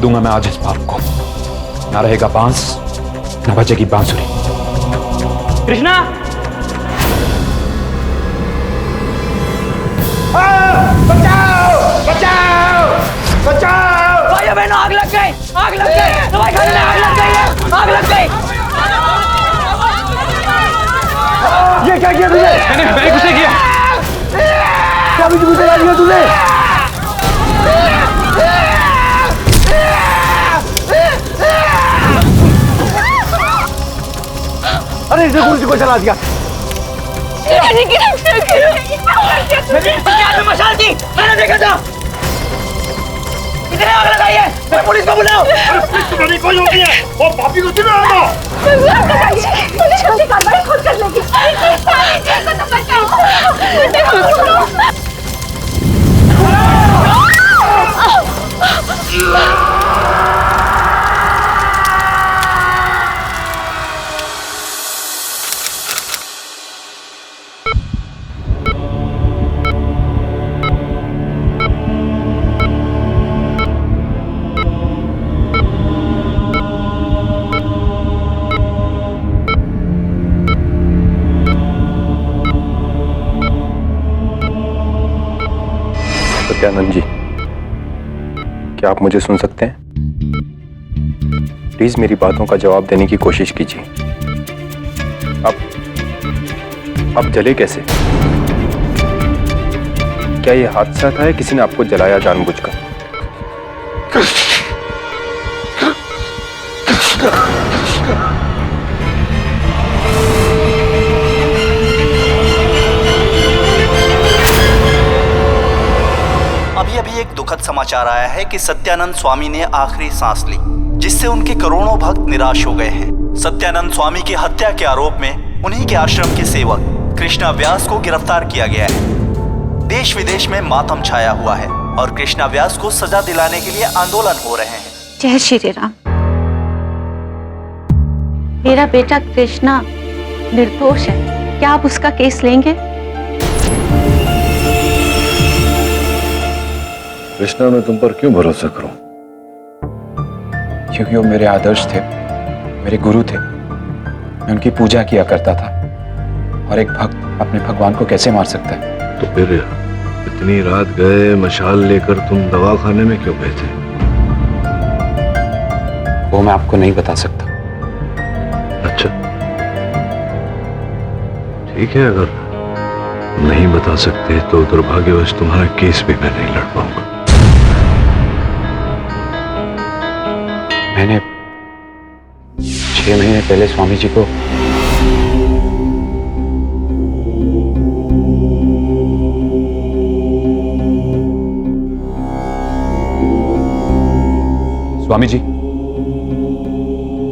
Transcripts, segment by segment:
दूंगा मैं आज इस पाप को। ना रहेगा बांस, ना बजेगी बांसुरी। कृष्णा! बचाओ! बचाओ! बचाओ! भाइयों बहनों, आग लग गई! आग लग गई! दवाई खाने में आग लग गई है! आग लग गई! ये क्या किया तुझे? मैंने कुछ नहीं किया। क्या भी तुझे डाल दिया तूने? अरे इसने कुर्सी को जला दिया। मैंने मशाल थी, मैंने देखा था। इतने आग लगाई है, मैं पुलिस को बुलाओ। तुम्हारी कोई होती है, वो भाभी को क्यों आना? पुलिस कार्रवाई खुद कर लेगी। सत्यानंद जी, क्या आप मुझे सुन सकते हैं? प्लीज मेरी बातों का जवाब देने की कोशिश कीजिए। आप जले कैसे? क्या ये हादसा था या किसी ने आपको जलाया जानबूझकर? अभी एक दुखद समाचार आया है कि सत्यानंद स्वामी ने आखिरी सांस ली, जिससे उनके करोड़ों भक्त निराश हो गए हैं। सत्यानंद स्वामी की हत्या के आरोप में उन्हीं के आश्रम के सेवक कृष्णा व्यास को गिरफ्तार किया गया है। देश विदेश में मातम छाया हुआ है और कृष्णा व्यास को सजा दिलाने के लिए आंदोलन हो रहे हैं। जय श्री राम। मेरा बेटा कृष्णा निर्दोष है, क्या आप उसका केस लेंगे? कृष्णा, मैं तुम पर क्यों भरोसा करूं? क्योंकि वो मेरे आदर्श थे, मेरे गुरु थे। मैं उनकी पूजा किया करता था। और एक भक्त अपने भगवान को कैसे मार सकता है? तो फिर इतनी रात गए मशाल लेकर तुम दवाखाने में क्यों गए थे? वो मैं आपको नहीं बता सकता। अच्छा, ठीक है, अगर नहीं बता सकते तो दुर्भाग्यवश तुम्हारा केस भी मैं नहीं लड़ पाऊंगा। मैंने 6 महीने पहले स्वामी जी को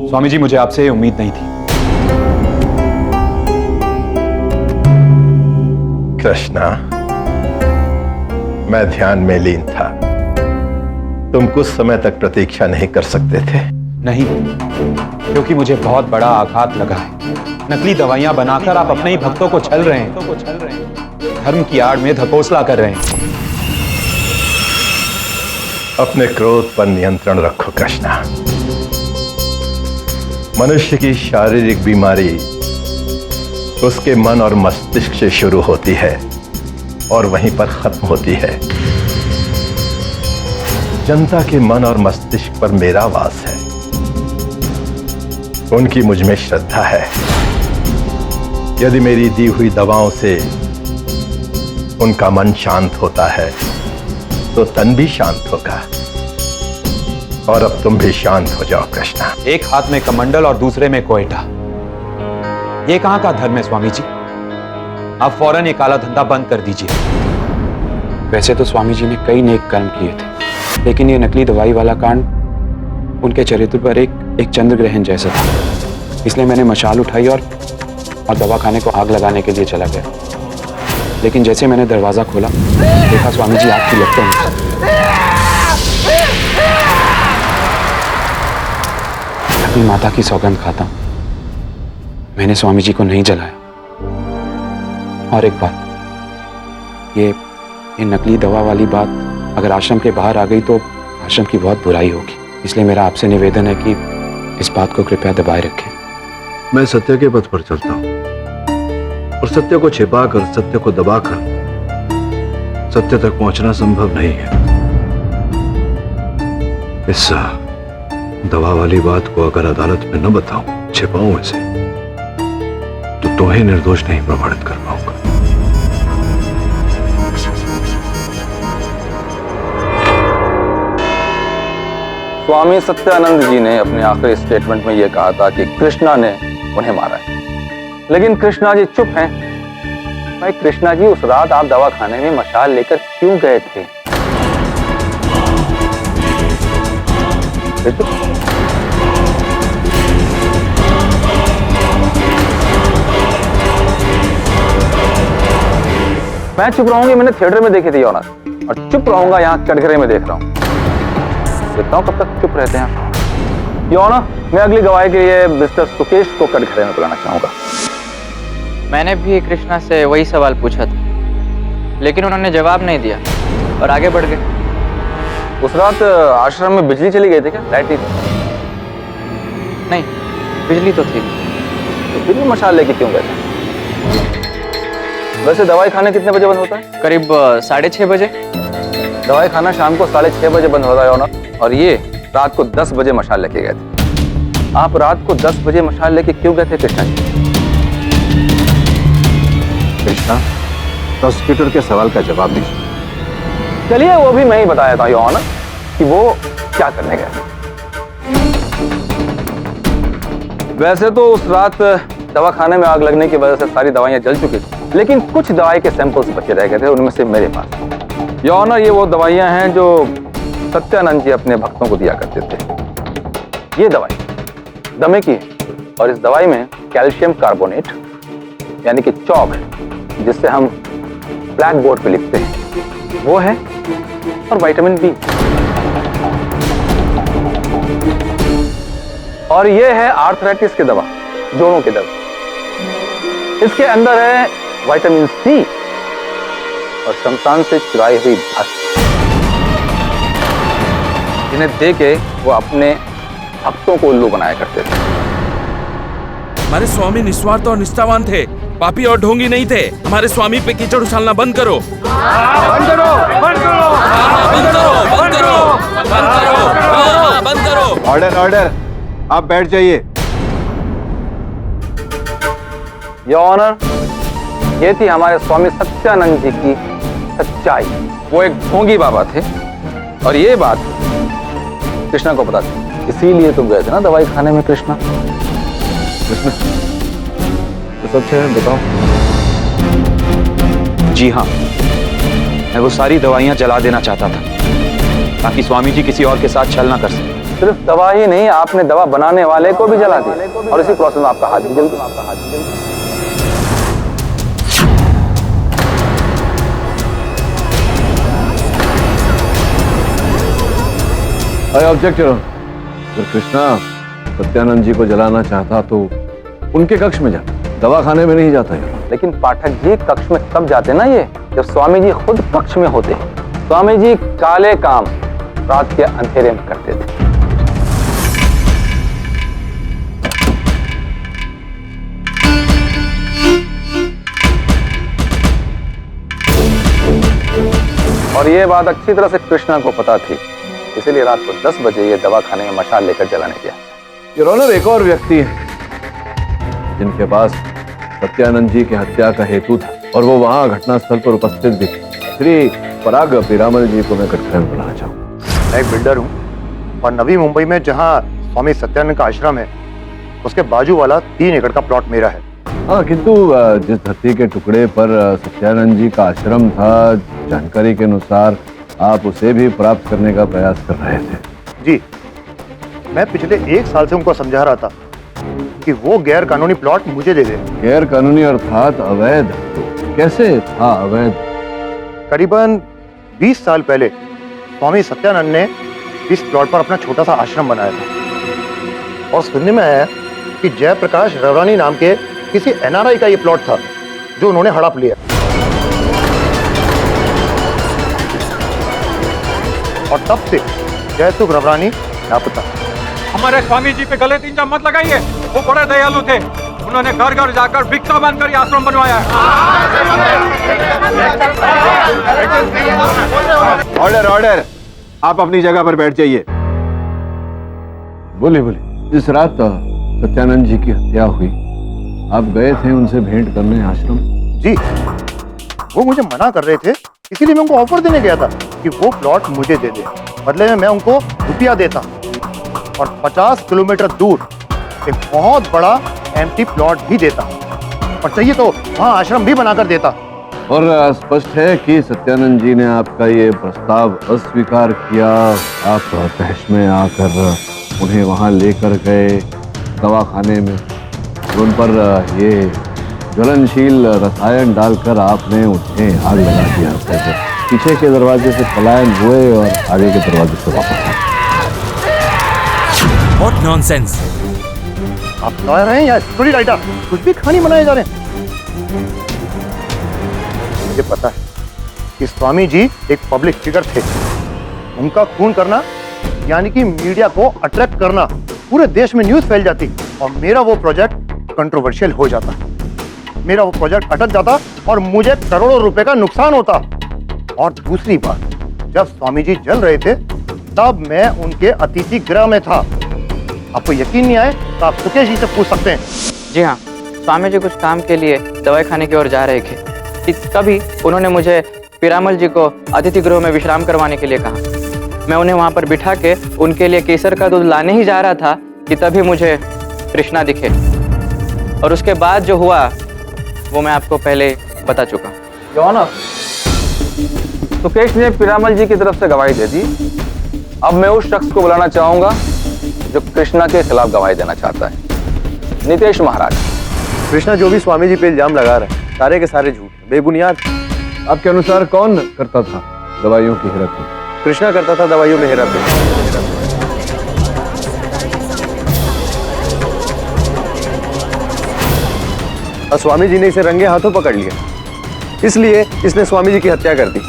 स्वामी जी मुझे आपसे उम्मीद नहीं थी। कृष्णा, मैं ध्यान में लीन था। तुम कुछ समय तक प्रतीक्षा नहीं कर सकते थे? नहीं, क्योंकि मुझे बहुत बड़ा आघात लगा है। नकली दवाइयां बनाकर आप अपने ही भक्तों को छल रहे हैं, धर्म की आड़ में धकोसला कर रहे हैं। अपने क्रोध पर नियंत्रण रखो कृष्णा। मनुष्य की शारीरिक बीमारी उसके मन और मस्तिष्क से शुरू होती है और वहीं पर खत्म होती है। जनता के मन और मस्तिष्क पर मेरा वास है, उनकी मुझ में श्रद्धा है। यदि मेरी दी हुई दवाओं से उनका मन शांत होता है तो तन भी शांत होगा। और अब तुम भी शांत हो जाओ कृष्णा। एक हाथ में कमंडल और दूसरे में कोयटा, ये कहां का धर्म है स्वामी जी? आप फौरन ये काला धंधा बंद कर दीजिए। वैसे तो स्वामी जी ने कई नेक कर्म किए थे, लेकिन ये नकली दवाई वाला कांड उनके चरित्र पर एक चंद्र ग्रहण जैसा था। इसलिए मैंने मशाल उठाई और दवाखाने को आग लगाने के लिए चला गया। लेकिन जैसे मैंने दरवाजा खोला, देखा स्वामी जी आग की लपटों में। अपनी माता की सौगंध खाता हूं, मैंने स्वामी जी को नहीं जलाया। और एक बात, ये नकली दवा वाली बात अगर आश्रम के बाहर आ गई तो आश्रम की बहुत बुराई होगी। इसलिए मेरा आपसे निवेदन है कि इस बात को कृपया दबाए रखें। मैं सत्य के पथ पर चलता हूं और सत्य को छिपाकर, सत्य को दबाकर सत्य तक पहुंचना संभव नहीं है। इस दवा वाली बात को अगर अदालत में न बताऊं, छिपाऊं इसे, तो तुम्हें निर्दोष नहीं प्रमाणित कर पाऊंगा। स्वामी सत्यानंद जी ने अपने आखिरी स्टेटमेंट में यह कहा था कि कृष्णा ने उन्हें मारा है, लेकिन कृष्णा जी चुप हैं। भाई कृष्णा जी, उस रात आप दवा खाने में मशाल लेकर क्यों गए थे? मैं चुप रहूंगी, मैंने थिएटर में देखी थी ऑनर, और चुप रहूंगा यहाँ कटघरे में देख रहा हूँ। देखता हूँ कब तक चुप रहते हैं। योर ऑनर, मैं अगली गवाही के लिए मिस्टर सुकेश को कटघरे में बुलाना चाहूंगा। मैंने भी कृष्णा से वही सवाल पूछा था, लेकिन उन्होंने जवाब नहीं दिया और आगे बढ़ गए। उस रात आश्रम में बिजली चली गई थी क्या? लाइट नहीं थी? नहीं, बिजली तो थी। तो फिर भी मशाल लेके क्यों गए थे? वैसे दवाई खाना कितने बजे बंद होता है? करीब 6:30 बजे। दवाई खाना शाम को 6:30 बजे बंद होता है ऑनर, और ये रात को 10 बजे मशाल लेके गए थे। आप रात को 10 बजे मशाल लेके क्यों गए थे कृष्णा जी? कृष्णा, प्रोसिक्यूटर के सवाल का जवाब दीजिए। चलिए, वो भी मैं ही बताया था योर ऑनर कि वो क्या करने गए। वैसे तो उस रात दवा खाने में आग लगने की वजह से सारी दवाइयां जल चुकी थी, लेकिन कुछ दवाई के सैंपल्स बचे रह गए थे, उनमें से मेरे पास। योर ऑनर, ये वो दवाइयां हैं जो सत्यानंद जी अपने भक्तों को दिया करते थे। ये दवाई दमे की है, और इस दवाई में कैल्शियम कार्बोनेट यानी कि चौक है, जिससे हम ब्लैक बोर्ड पे लिखते हैं, वो है, और विटामिन बी। और ये है आर्थराइटिस की दवा, जोड़ों की दवा। इसके अंदर है विटामिन सी और शमशान से चुराई हुई भस्म, जिन्हें दे के वो अपने भक्तों को उल्लू बनाया करते थे। हमारे स्वामी निस्वार्थ और निष्ठावान थे, पापी और ढोंगी नहीं थे। हमारे स्वामी पे कीचड़ उछालना बंद करो। बंद करो, बंद करो, बंद करो, बंद करो, बंद करो, बंद करो। ऑर्डर, ऑर्डर, आप बैठ जाइए। योर ऑनर, ये थी हमारे स्वामी सत्यानंद जी की सच्चाई। वो एक ढोंगी बाबा थे, और ये बात कृष्णा को पता थी, इसीलिए तुम गए थे ना दवाई खाने में कृष्णा? कृष्णा, तो सच है, बताओ। जी हाँ, मैं वो सारी दवाइयां जला देना चाहता था, ताकि स्वामी जी किसी और के साथ छल ना कर सके। सिर्फ दवा ही नहीं, आपने दवा बनाने वाले को भी जला दिया, और इसी प्रोसेस में आपका हाथ भी जल गया। I object your honour. अगर कृष्णा सत्यानंद जी को जलाना चाहता तो उनके कक्ष में जाता, दवा खाने में नहीं जाता यार। लेकिन पाठक जी, कक्ष में तब जाते ना ये, जब स्वामी जी खुद कक्ष में होते। स्वामी जी काले काम रात के अंधेरे में करते थे। और ये बात अच्छी तरह से कृष्णा को पता थी, इसीलिए रात को 10 बजे ये दवा खाने में मशाल लेकर जलाने गया। योर ऑनर, एक और व्यक्ति है जिनके पास सत्यानंद जी की हत्या का हेतु था, और वो वहां घटनास्थल पर उपस्थित भी थे। श्री पराग पीरामल जी को मैं कटघरे में बुलाना चाहूँ। मैं एक बिल्डर हूँ, और नवी मुंबई में जहाँ स्वामी सत्यानंद का आश्रम है, उसके बाजू वाला 3 एकड़ का प्लॉट मेरा है। हाँ, किंतु जिस धरती के टुकड़े पर सत्यानंद जी का आश्रम था, जानकारी के अनुसार आप उसे भी प्राप्त करने का प्रयास कर रहे थे। जी, मैं पिछले 1 साल से उनको समझा रहा था कि वो गैर कानूनी प्लॉट मुझे दे दे। गैर कानूनी अर्थात अवैध? कैसे था अवैध? करीबन 20 साल पहले स्वामी सत्यानंद ने इस प्लॉट पर अपना छोटा सा आश्रम बनाया था, और सुनने में आया कि जयप्रकाश रवरानी नाम के किसी NRI का ये प्लॉट था, जो उन्होंने हड़प लिया। और तब से जयसुख रवरानी क्या पता। हमारे स्वामी जी पे गलत इल्जाम मत लगाइए, वो बड़े दयालु थे। उन्होंने घर घर जाकर भिक्षा मांगकर ये आश्रम बनवाया है। ऑर्डर ऑर्डर, आप अपनी जगह पर बैठ जाइए। बोले बोले, जिस रात सत्यानंद जी की हत्या हुई आप गए थे उनसे भेंट करने आश्रम? जी, वो मुझे मना कर रहे थे, इसीलिए मैं उनको ऑफर देने गया था कि वो प्लॉट मुझे दे दे, बदले में मैं उनको रुपया देता और 50 किलोमीटर दूर एक बहुत बड़ा एम्प्टी प्लॉट भी देता, और चाहिए तो वहां आश्रम भी बनाकर देता। और स्पष्ट है कि सत्यानंद जी ने आपका ये प्रस्ताव अस्वीकार किया। आप तहश में आकर उन्हें वहां लेकर गए दवाखाने में, उन पर ये ज्वलनशील रसायन डालकर आपने उन्हें आग लगा दिया। पीछे के दरवाजे से पलायन हुए और आगे के दरवाजे से वापस आए। What nonsense! आप लॉयर हैं या स्टोरी राइटर? कुछ भी कहानी बनाए जा रहे हैं। मुझे पता है कि स्वामी जी एक पब्लिक फिगर थे। उनका खून करना यानी कि मीडिया को अट्रैक्ट करना, पूरे देश में न्यूज़ फैल जाती और मेरा वो प्रोजेक्ट कंट्रोवर्शियल हो जाता, मेरा वो प्रोजेक्ट अटक जाता और मुझे करोड़ों रुपए का नुकसान होता। और दूसरी बात, जब स्वामी जी जल रहे थे तब मैं उनके अतिथि गृह में था। आपको यकीन नहीं आए तो आप सुकेश जी से पूछ सकते हैं। जी हाँ, स्वामी जी कुछ काम के लिए दवाई खाने की ओर जा रहे थे कि तभी उन्होंने मुझे पीरामल जी को अतिथि गृह में विश्राम करवाने के लिए कहा। मैं उन्हें वहां पर बिठा के उनके लिए केसर का दूध लाने ही जा रहा था कि तभी मुझे कृष्णा दिखे, और उसके बाद जो हुआ वो मैं आपको पहले बता चुका। योर ऑनर, सुकेश ने पीरामल जी की तरफ से गवाही दे दी। अब मैं उस शख्स को बुलाना चाहूंगा जो कृष्णा के खिलाफ गवाही देना चाहता है, नितेश महाराज। कृष्णा जो भी स्वामी जी पे इल्जाम लगा रहा है सारे के सारे झूठ, बेबुनियाद। आपके अनुसार कौन करता था दवाइयों की हेराफेरी? कृष्णा करता था दवाइयों में हेराफेरी। और स्वामी जी ने इसे रंगे हाथों पकड़ लिया, इसलिए इसने स्वामी जी की हत्या कर दी।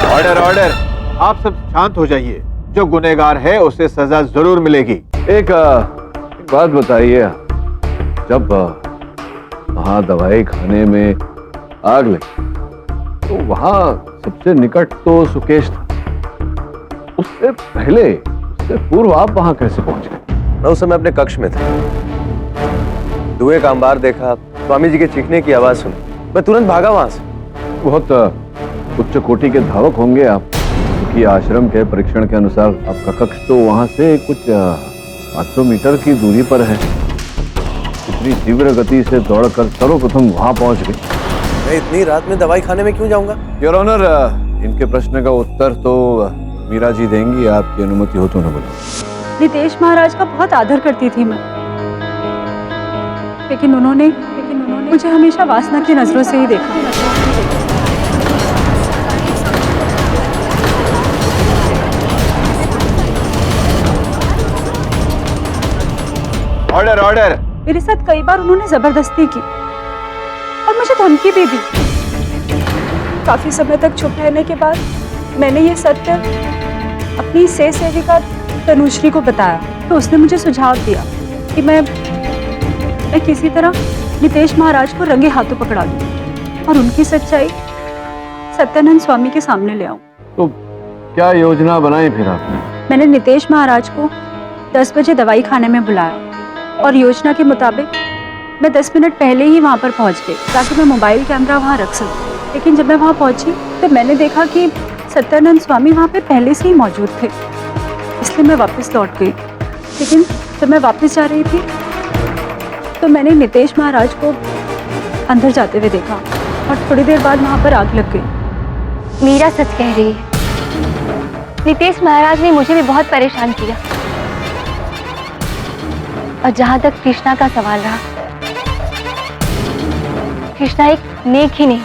ऑर्डर ऑर्डर, आप सब शांत हो जाइए। जो गुनहगार है उसे सजा जरूर मिलेगी। एक बात बताइए, जब वहां दवाई खाने में आग लगी तो वहां सबसे निकट तो सुकेश था। उससे पहले, उससे पूर्व आप वहां कैसे पहुंच गए? मैं उस समय अपने कक्ष में था, धुएं का अंबार देखा, स्वामी जी के चीखने की आवाज सुनी, मैं तुरंत भागा वहां से। बहुत उच्च कोटि के धावक होंगे आप, क्योंकि आश्रम के परीक्षण के अनुसार आपका कक्ष तो वहां से कुछ 500 मीटर की दूरी पर है। इतनी तीव्र गति से दौड़कर सर्वप्रथम वहां पहुंच गए। मैं इतनी रात में दवाई खाने में क्यों जाऊंगा? योर ऑनर, इनके प्रश्न का उत्तर तो मीरा जी देंगी, आपकी अनुमति हो तो न बोलो। नितेश महाराज का बहुत आदर करती थी मैं, लेकिन उन्होंने मुझे हमेशा वासना की नजरों से ही देखा। Order order. मेरे साथ कई बार उन्होंने जबरदस्ती की और मुझे धमकी भी दी। काफी समय तक चुप रहने के बाद मैंने ये सत्य अपनी सेविका तनुश्री को बताया, तो उसने मुझे सुझाव दिया कि मैं किसी तरह नितेश महाराज को रंगे हाथों पकड़ा दूं और उनकी सच्चाई सत्यानंद स्वामी के सामने ले आऊं। तो क्या योजना बनाई फिर आपने? मैंने नितेश महाराज को 10 बजे दवाई खाने में बुलाया और योजना के मुताबिक मैं 10 मिनट पहले ही वहां पर पहुंच गई ताकि मैं मोबाइल कैमरा वहां रख सकूं। लेकिन जब मैं वहां पहुंची तो मैंने देखा कि सत्यानंद स्वामी वहां पे पहले से ही मौजूद थे, इसलिए मैं वापस लौट गई। लेकिन जब मैं वापस जा रही थी तो मैंने नितेश महाराज को अंदर जाते हुए देखा और थोड़ी देर बाद वहां पर आग लग गई। मीरा सच कह रही है, नितेश महाराज ने मुझे भी बहुत परेशान किया। और जहां तक कृष्णा का सवाल रहा, कृष्णा एक नेक ही नहीं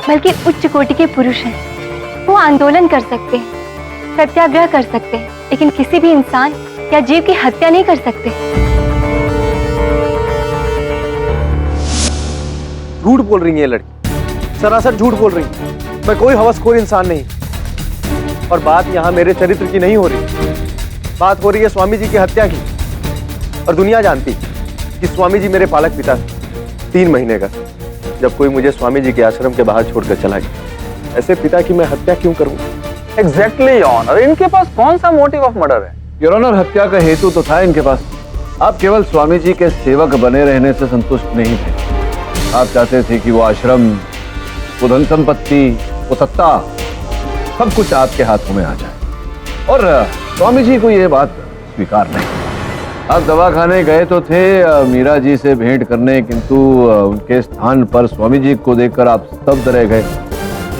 बल्कि उच्च कोटि के पुरुष हैं। वो आंदोलन कर सकते हैं, सत्याग्रह कर सकते हैं, लेकिन किसी भी इंसान या जीव की हत्या नहीं कर सकते। झूठ बोल रही है ये लड़की, सरासर झूठ बोल रही है। मैं कोई हवसखोर इंसान नहीं। और बात यहाँ मेरे चरित्र की नहीं हो रही, बात हो रही है स्वामी जी की हत्या की। और दुनिया जानती कि स्वामी जी मेरे पालक पिता थे। 3 महीने का जब कोई मुझे स्वामी जी के आश्रम के बाहर छोड़कर चला गया, ऐसे पिता की मैं हत्या क्यों करूं? एग्जैक्टली योर ऑनर, इनके पास कौन सा मोटिव ऑफ मर्डर है? योर ऑनर, हत्या का हेतु तो था इनके पास। आप केवल स्वामी जी के सेवक बने रहने से संतुष्ट नहीं थे। आप चाहते थे कि वो आश्रम, वो धन संपत्ति, वो सत्ता, सब कुछ आपके हाथों में आ जाए। और स्वामी जी को ये बात स्वीकार नहीं। आप दवाखाने गए तो थे मीरा जी से भेंट करने, किंतु उनके स्थान पर स्वामी जी को देखकर आप स्तब्ध रह गए।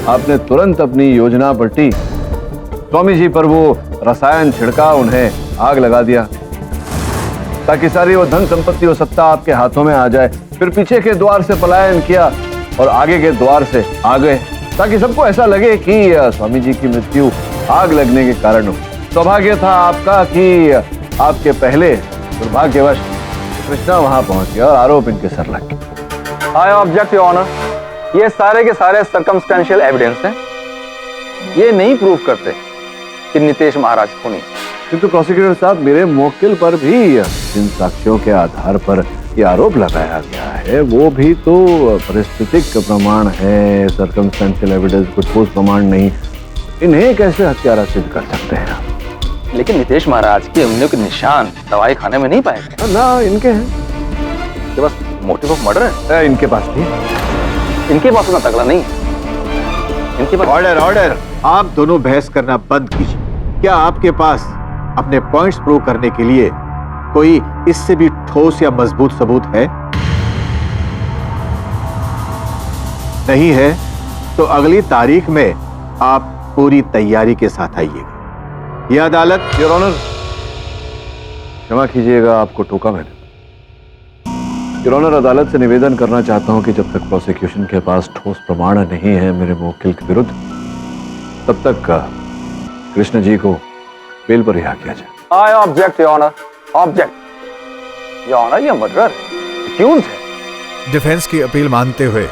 आपने तुरंत अपनी योजना पलटी, स्वामी जी पर वो रसायन छिड़का, उन्हें आग लगा दिया ताकि सारी वो धन संपत्ति और सत्ता आपके हाथों में आ जाए। फिर पीछे के द्वार से पलायन किया और आगे के द्वार से आ गए ताकि सबको ऐसा लगे कि स्वामी जी की मृत्यु आग लगने के कारण हो। सौभाग्य था आपका कि आपके पहले दुर्भाग्यवश कृष्णा वहां पहुंच गया और आरोप इनके सर लग गया। आई ऑब्जेक्ट योर ऑनर, ये सारे के सारे सर्कमस्टेंशियल एविडेंस हैं। ये नहीं प्रूव करते कि नितेश महाराज खूनी। किंतु प्रोसिक्यूटर साहब, मेरे मौकिल पर भी जिन साक्ष्यों के आधार पर ये आरोप लगाया गया है वो भी तो परिस्थितिक प्रमाण है, सर्कमस्टेंशियल एविडेंस, कुछ ठोस प्रमाण नहीं। इन्हें कैसे हत्यारा सिद्ध कर सकते हैं आप? लेकिन नितेश महाराज की उंगलियों के निशान दवाई खाने में नहीं पाए गए ना। इनके हैं, इनके पास मोटिव ऑफ मर्डर है। इनके पास भी, इनके पास उतना तगड़ा नहीं है। इनके पास ऑर्डर ऑर्डर, आप दोनों बहस करना बंद कीजिए। क्या आपके पास अपने पॉइंट्स प्रूव करने के लिए कोई इससे भी ठोस या मजबूत सबूत है? नहीं है तो अगली तारीख में आप पूरी तैयारी के साथ आइएगा। यह अदालत। योर ऑनर, क्षमा कीजिएगा, आपको टोका मैंने। योर ऑनर, अदालत से निवेदन करना चाहता हूं कि जब तक प्रोसिक्यूशन के पास ठोस प्रमाण नहीं है मेरे मुवक्किल के विरुद्ध, तब तक कृष्ण जी को बेल पर रिहा किया जाए। I object your honour, object your honour, ये मर्डरर एक्यूज है। डिफेंस की अपील मानते हुए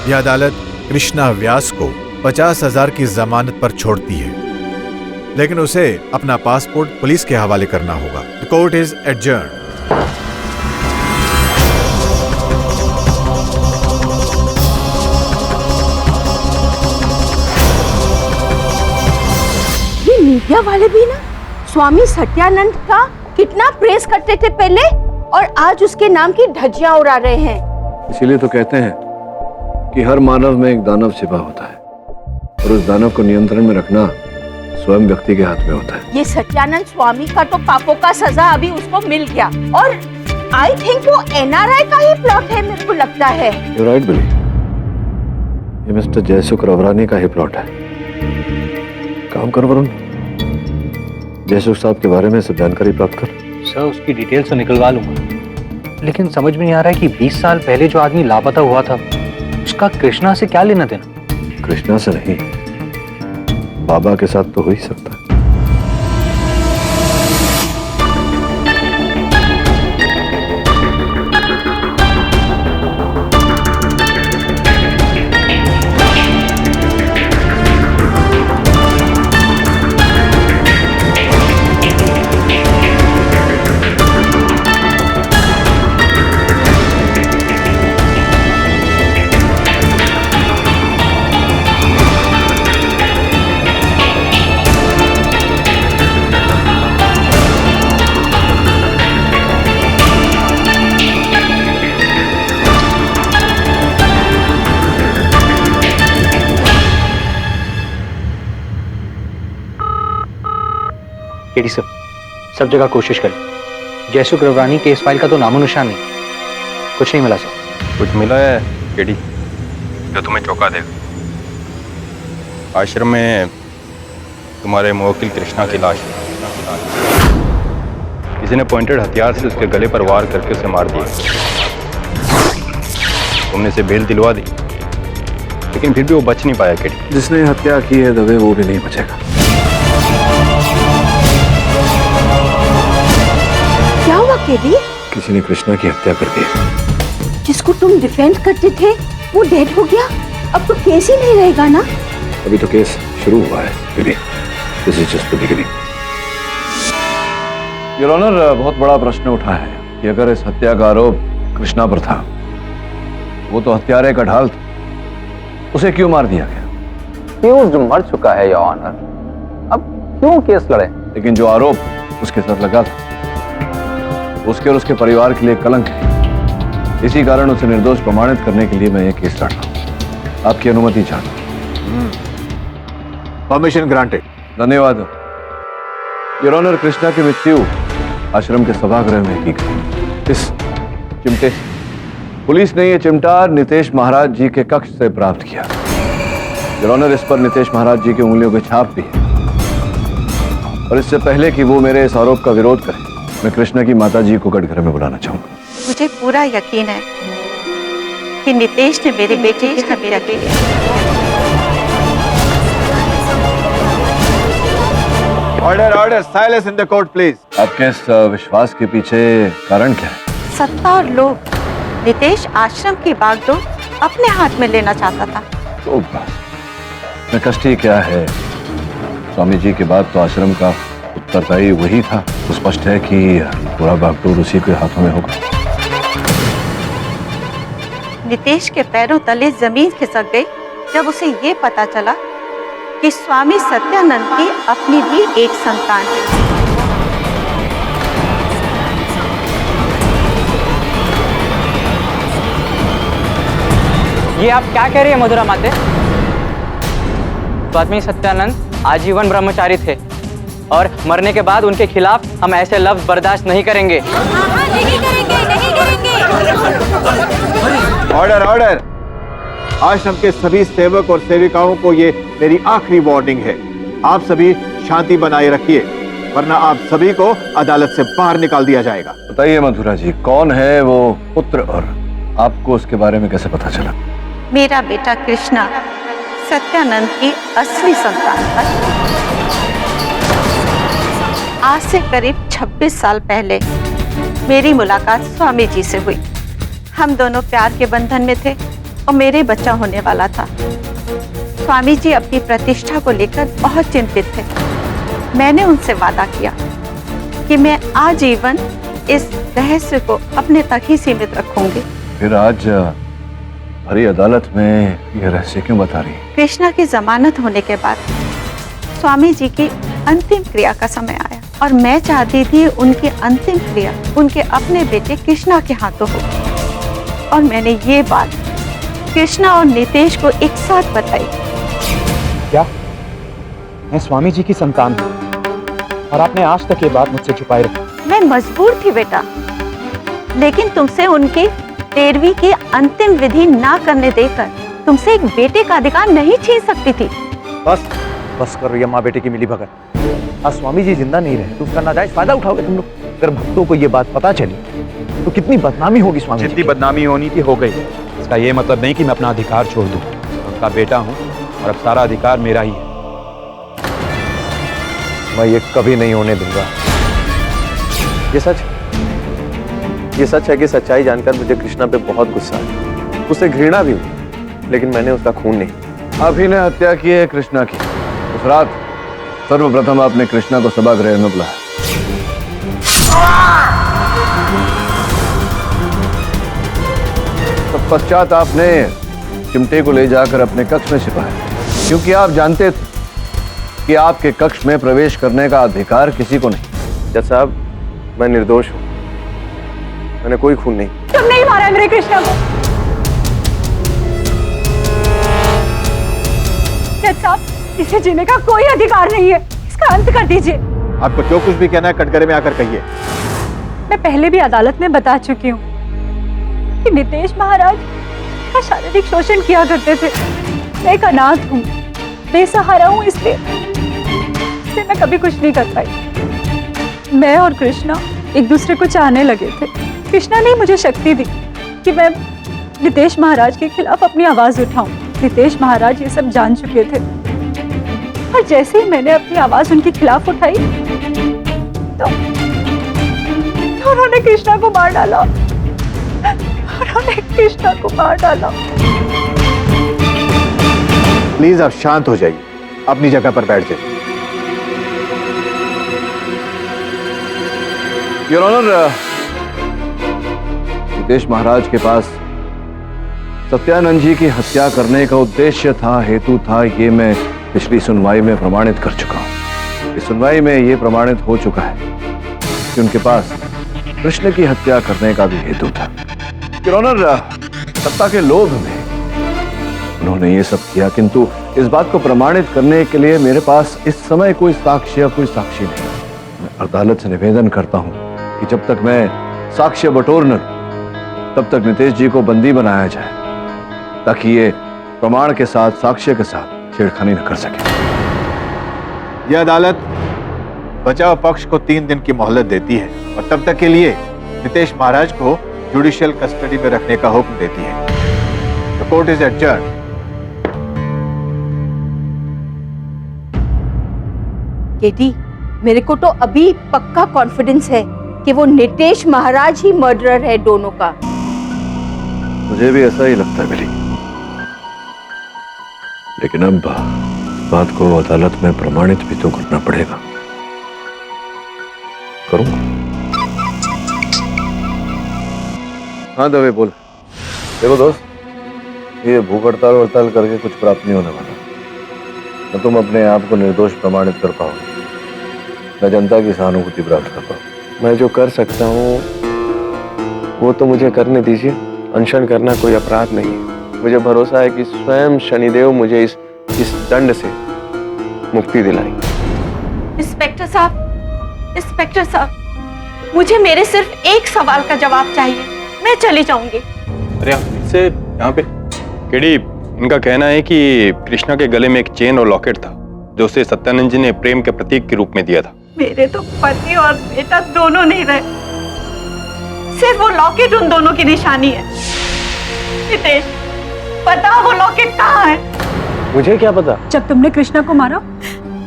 यह अदालत कृष्णा व्यास को 50,000 की जमानत पर छोड़ती है, लेकिन उसे अपना पासपोर्ट पुलिस के हवाले करना होगा। The court is adjourned. ये मीडिया वाले भी ना स्वामी सत्यानंद का कितना प्रेस करते थे पहले, और आज उसके नाम की धज्जियां उड़ा रहे हैं। इसीलिए तो कहते हैं कि हर मानव में एक दानव छिपा होता है और उस दानव को नियंत्रण में रखना स्वयं व्यक्ति के हाथ में होता है। ये सत्यानंद स्वामी का तो पापों का सजा अभी उसको मिल गया, और आई थिंक वो एनआरआई का ही प्लॉट है, मेरे को लगता है। You're right, बिली। ये मिस्टर जयसुख रवरानी का ही प्लॉट है। काम कर वरुण, जयसुख साहब के बारे में सब जानकारी प्राप्त कर। सर, उसकी डिटेल्स तो निकलवा लूंगा, लेकिन समझ में नहीं आ रहा है कि 20 साल पहले जो आदमी लापता हुआ था उसका कृष्णा से क्या लेना देना। कृष्णा से नहीं, बाबा के साथ तो हो ही सकता है। केडी सर, सब जगह कोशिश करें। जयसुख रवरानी केस फाइल का तो नामो निशान नहीं, कुछ नहीं मिला सर। कुछ मिला है केडी जो तुम्हें चौंका देगा? आश्रम में तुम्हारे मुवक्किल कृष्णा की लाश है। किसी ने पॉइंटेड हथियार से उसके गले पर वार करके उसे मार दिया। तुमने इसे बेल दिलवा दी, लेकिन फिर भी वो बच नहीं पाया केडी। जिसने हत्या की है दबे वो भी नहीं बचेगा। क्या हुआ केडी? किसी ने कृष्णा की हत्या कर दी। जिसको तुम डिफेंड करते थे वो डेड हो गया, अब तो केस ही नहीं रहेगा ना? अभी तो केस शुरू हुआ है, baby. This is just the beginning. Your honour, बहुत बड़ा प्रश्न उठा है कि अगर इस हत्या का आरोप कृष्णा पर था, वो तो हत्यारे का ढाल था, उसे क्यों मार दिया गया? एक्यूज्ड मर चुका है योर ऑनर, अब क्यों केस लड़े? लेकिन जो आरोप उसके साथ लगा था, उसके और उसके परिवार के लिए कलंक है। इसी कारण उसे निर्दोष प्रमाणित करने के लिए मैं ये केस लड़ रहा हूं। आपकी अनुमति चाहता हूं। Permission granted. धन्यवाद। योर ऑनर, कृष्णा की मृत्यु आश्रम के सभागृह में की गई। इस चिमटे से पुलिस ने यह चिमटा नितेश महाराज जी के कक्ष से प्राप्त किया। योर ऑनर, इस पर नितेश महाराज जी की उंगलियों के छाप भी है। और इससे पहले कि वो मेरे इस आरोप का विरोध करें, मैं कृष्णा की माता जी को कटघरे में बुलाना चाहूंगा। मुझे पूरा यकीन है कि नितेश ने मेरे बेटे की हत्या की है। Order order, silence in the court please. आपके इस विश्वास के पीछे कारण क्या है? सत्ता और लोभ। नितेश आश्रम की बागडोर अपने हाथ में लेना चाहता था। तो मैं कष्टी क्या है? स्वामी जी के बाद तो आश्रम का उत्तरदायी वही था, तो स्पष्ट है कि पूरा बागडोर उसी के हाथों में होगा। नितेश के पैरों तले जमीन खिसक गई जब उसे ये पता चला कि स्वामी सत्यानंद की अपनी भी एक संतान है। ये आप क्या कह रही है मधुरा माते? स्वामी सत्यानंद आजीवन ब्रह्मचारी थे और मरने के बाद उनके खिलाफ हम ऐसे लफ्ज बर्दाश्त नहीं करेंगे। Order order. आश्रम के सभी सेवक और सेविकाओं को ये मेरी आखिरी वार्निंग है। आप सभी शांति बनाए रखिए, वरना आप सभी को अदालत से बाहर निकाल दिया जाएगा। बताइए मधुरा जी, कौन है वो पुत्र और आपको उसके बारे में कैसे पता चला? मेरा बेटा कृष्णा सत्यानंद की असली संतान था। आज से करीब 26 साल पहले मेरी मुलाकात स्वामी जी से हुई। हम दोनों प्यार के बंधन में थे और मेरे बच्चा होने वाला था। स्वामी जी अपनी प्रतिष्ठा को लेकर बहुत चिंतित थे। मैंने उनसे वादा किया कि मैं आजीवन इस रहस्य को अपने तक ही सीमित रखूंगी। फिर आज भरी अदालत में यह रहस्य क्यों बता रही है? कृष्णा की जमानत होने के बाद स्वामी जी की अंतिम क्रिया का समय आया और मैं चाहती थी उनकी अंतिम क्रिया उनके अपने बेटे कृष्णा के हाथों हो। और मैंने ये बात कृष्णा और नितेश को एक साथ बताई। क्या मैं स्वामी जी की संतान हूँ और आपने आज तक ये बात मुझसे छुपाए रखी? मैं मजबूर थी बेटा, लेकिन तुमसे उनकी 13वीं की अंतिम विधि ना करने देकर तुमसे एक बेटे का अधिकार नहीं छीन सकती थी। बस बस करो ये माँ बेटे की मिली भगत। आज स्वामी जी जिंदा नहीं रहे तो उसका नाजायज फायदा उठाओगे तुम लोग। अगर भक्तों को ये बात पता चली तो कितनी बदनामी होगी स्वामी जी। जितनी बदनामी होनी थी हो गई। इसका ये मतलब नहीं कि मैं अपना अधिकार छोड़ दूं। उनका बेटा हूं और अब सारा अधिकार मेरा ही है। मैं ये कभी नहीं होने दूंगा। ये सच है कि सच्चाई जानकर मुझे कृष्णा पे बहुत गुस्सा है, उससे घृणा भी हुई, लेकिन मैंने उसका खून नहीं। आप ही ने हत्या की है कृष्णा की। उस रात सर्वप्रथम आपने कृष्णा को सभागृह में बुलाया। तत्पश्चात आपने चिमटे को ले जाकर अपने कक्ष में छिपाया, क्योंकि आप जानते थे कि आपके कक्ष में प्रवेश करने का अधिकार किसी को नहीं। जज साहब, मैं निर्दोष हूं, मैंने कोई खून नहीं। तुम नहीं मारा मेरे कृष्णा को। जज साहब, इसे जीने का कोई अधिकार नहीं है, इसका अंत कर दीजिए। आपको जो कुछ भी कहना है कटघरे में आकर कहिए। मैं पहले भी अदालत में बता चुकी हूँ कि नितेश महाराज का शारीरिक शोषण किया करते थे। मैं एक अनाथ हूँ, बेसहारा हूँ, इसलिए मैं कभी कुछ नहीं कर पाई। मैं और कृष्णा एक दूसरे को चाहने लगे थे। कृष्णा ने मुझे शक्ति दी कि मैं नितेश महाराज के खिलाफ अपनी आवाज उठाऊं। नितेश महाराज ये सब जान चुके थे और जैसे ही मैंने अपनी आवाज उनके खिलाफ उठाई तो उन्होंने कृष्णा को मार डाला। प्लीज आप शांत हो जाइए, अपनी जगह पर बैठ जाइए। योर ऑनर, नितेश महाराज के पास सत्यानंद जी की हत्या करने का उद्देश्य था, हेतु था, ये मैं पिछली सुनवाई में प्रमाणित कर चुका हूं। इस सुनवाई में ये प्रमाणित हो चुका है कि उनके पास कृष्ण की हत्या करने का भी हेतु था। योर ऑनर, सत्ता के लोभ में उन्होंने ये सब किया, किंतु इस बात को प्रमाणित करने के लिए मेरे पास इस समय कोई साक्ष्य, कोई साक्षी नहीं। मैं अदालत से निवेदन करता हूं कि जब तक मैं साक्ष्य बटोर न लूं, तब तक नितेश जी को बंदी बनाया जाए, ताकि ये प्रमाण के साथ, साक्ष्य के साथ छेड़खानी न कर सके। यह अदालत बचाव पक्ष को 3 दिन की मोहलत देती है और तब तक के लिए नितेश महाराज को जुडिशियल कस्टडी में रखने का हुक्म देती है। The court is adjourn. KT, मेरे को तो अभी पक्का कॉन्फिडेंस है कि वो नितेश महाराज ही मर्डरर है दोनों का। मुझे भी ऐसा ही लगता है बिली, लेकिन अब बात को अदालत में प्रमाणित भी तो करना पड़ेगा। करूंगा। हाँ दवे बोल। देखो दोस्त, ये भूख हड़ताल वड़ताल करके कुछ प्राप्त नहीं होने वाला। न तुम अपने आप को निर्दोष प्रमाणित कर पाओगे, न जनता की सहानुभूति प्राप्त कर पाओगे। मैं जो कर सकता हूँ वो तो मुझे करने दीजिए। अनशन करना कोई अपराध नहीं है। मुझे भरोसा है कि स्वयं शनिदेव मुझे इस दंड से मुक्ति दिलाएंगे। इंस्पेक्टर साहब, इंस्पेक्टर साहब, मुझे मेरे सिर्फ एक सवाल का जवाब चाहिए, मैं चली जाऊंगी। अरे इससे यहाँ पे केडी, इनका कहना है कि कृष्णा के गले में एक चेन और लॉकेट था, जो उसे सत्यानंद जी ने प्रेम के प्रतीक के रूप में दिया था। मेरे तो पति और बेटा दोनों नहीं रहे, सिर्फ वो लॉकेट उन दोनों की निशानी है। नितेश, पता वो लॉकेट कहाँ है? मुझे क्या पता? जब तुमने कृष्णा को मारा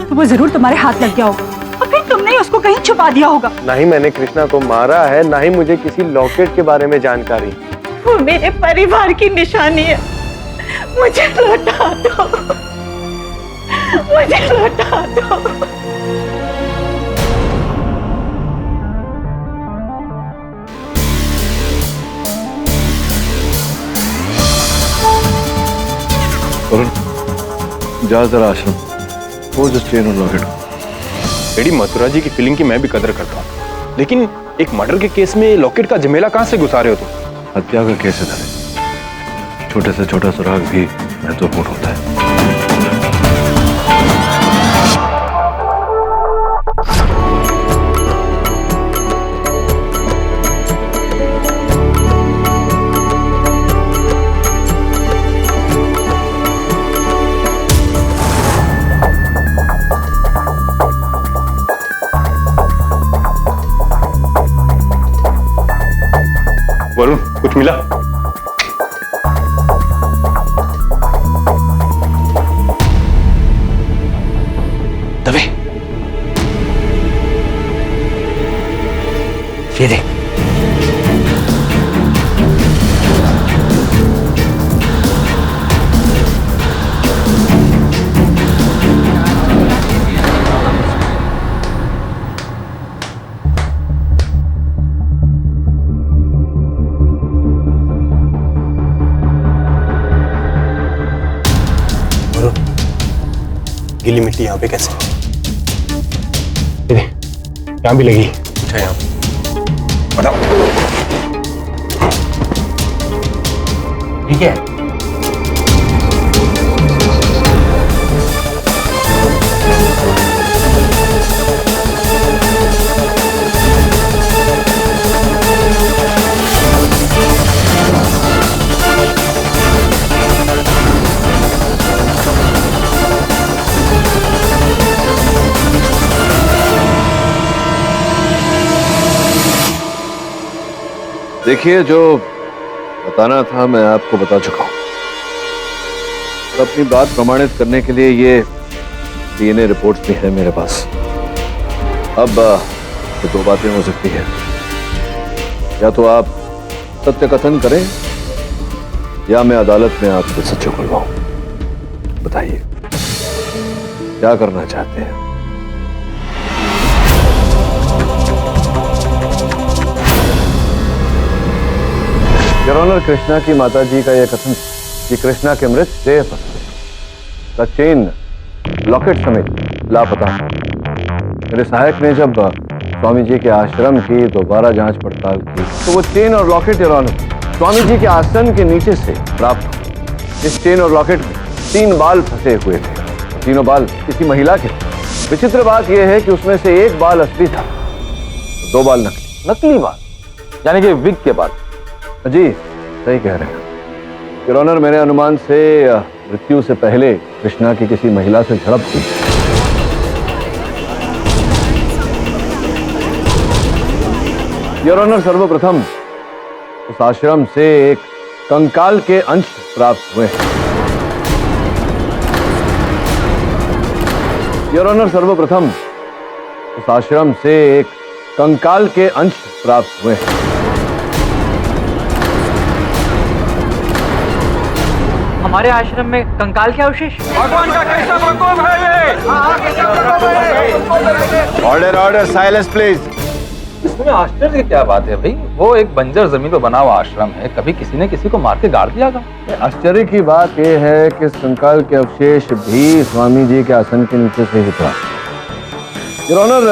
तो वो जरूर तुम्हारे हाथ लग गया होगा और फिर तुमने उसको कहीं छुपा दिया होगा। ना ही मैंने कृष्णा को मारा है, ना ही मुझे किसी लॉकेट के बारे में जानकारी। वो मेरे परिवार की निशानी है, मुझे लौटा दो, मुझे लौटा दो। जा जरा आश्रम, वो जो चेन और लॉकेट। बेटी, मथुरा जी की फीलिंग की मैं भी कदर करता हूँ, लेकिन एक मर्डर के केस में लॉकेट का झमेला कहाँ से घुसा रहे हो तुम? हत्या का केस है धरे, छोटे से छोटा सुराग भी महत्वपूर्ण होता है। वरुण, कुछ मिला? दवे, ये देख। गीली मिट्टी यहाँ पे कैसे? यहाँ भी लगी। अच्छा, यहाँ बताओ। ठीक है। देखिए, जो बताना था मैं आपको बता चुका हूं। अपनी बात प्रमाणित करने के लिए ये डीएनए रिपोर्ट्स भी है मेरे पास। अब तो 2 बातें हो सकती है, या तो आप सत्य कथन करें या मैं अदालत में आपसे सच खुलवाऊं। बताइए क्या करना चाहते हैं? योर ऑनर, कृष्णा की माताजी का यह कथन कि कृष्णा के मृत देह पर का चेन लॉकेट समेत लापता। मेरे सहायक ने जब स्वामी जी के आश्रम की दोबारा जांच पड़ताल की तो वो चेन और locket your honour Swami ji के आसन के नीचे से प्राप्त हुए। इस चेन और लॉकेट में 3 बाल फंसे हुए थे। तीनों बाल किसी महिला के थे। विचित्र बात यह है कि उसमें से एक बाल असली था, 2 बाल नकली। नकली बाल यानी कि विग के बाल? जी सही कह रहे हैं योर ऑनर। मेरे अनुमान से मृत्यु से पहले कृष्णा की किसी महिला से झड़प हुई। योर ऑनर, सर्वप्रथम उस आश्रम से एक कंकाल के अंश प्राप्त हुए। योर ऑनर, सर्वप्रथम उस आश्रम से एक कंकाल के अंश प्राप्त हुए। हमारे आश्रम में कंकाल के अवशेष? भगवान का कैसा प्रकोप है ये? Order order, silence please. इसमें आश्चर्य की क्या बात है भाई? वो एक बंजर जमीन पर बना हुआ आश्रम है, कभी किसी ने किसी को मार के गाड़ दिया? आश्चर्य की बात यह है कि कंकाल के अवशेष भी स्वामी जी के आसन के नीचे से ही प्राप्त। योर ऑनर,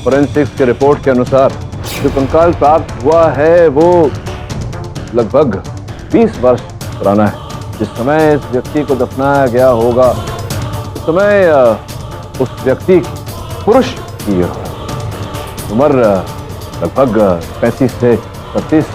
फोरेंसिक्स के रिपोर्ट के अनुसार जो कंकाल प्राप्त हुआ है वो लगभग 20 वर्ष पुराना है। जिस समय इस व्यक्ति को दफनाया गया होगा उस समय उस व्यक्ति की, पुरुष की उम्र लगभग 35 से 36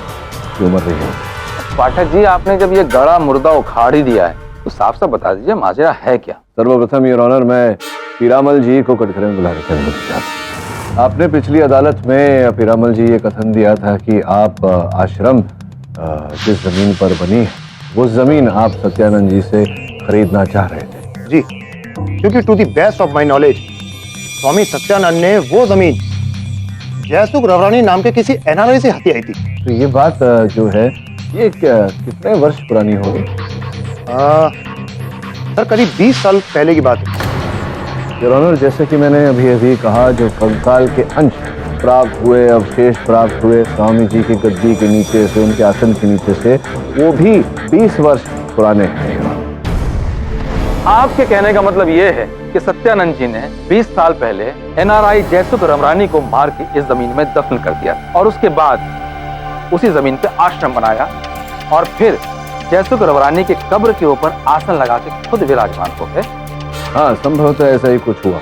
की उम्र रही है। पाठक जी, आपने जब ये गड़ा मुर्दा उखाड़ ही दिया है तो साफ साफ बता दीजिए माजरा है क्या? सर्वप्रथम योर ऑनर, मैं पीरामल जी को कटघरे में बुलाने के अनुरोध चाहता हूं। आपने पिछली अदालत में पीरामल जी ये कथन दिया था कि आप आश्रम जिस जमीन पर बनी है वो जमीन आप सत्यानंद जी से खरीदना चाह रहे थे। जी, क्योंकि to the best of my knowledge Swami Satyanand ने वो जमीन जयसुख रवरानी नाम के किसी एनआरआई से हथियाई थी। तो ये बात जो है ये कितने वर्ष पुरानी होगी? सर करीब 20 साल पहले की बात है। योर ऑनर, जैसे कि मैंने अभी कहा, जो कंकाल के अंश प्राप्त हुए, अवशेष प्राप्त हुए स्वामी जी की गद्दी के नीचे से, उनके आसन के नीचे से, वो भी 20 वर्ष पुराने हैं। आपके कहने का मतलब ये है कि सत्यानंद जी ने 20 साल पहले एनआरआई जयसुख रमरानी को मार के इस जमीन में दफन कर दिया और उसके बाद उसी जमीन पे आश्रम बनाया और फिर जयसुख रमरानी की कब्र के ऊपर आसन लगा के खुद विराजमान हो गए। हाँ, संभवतः ऐसा ही कुछ हुआ।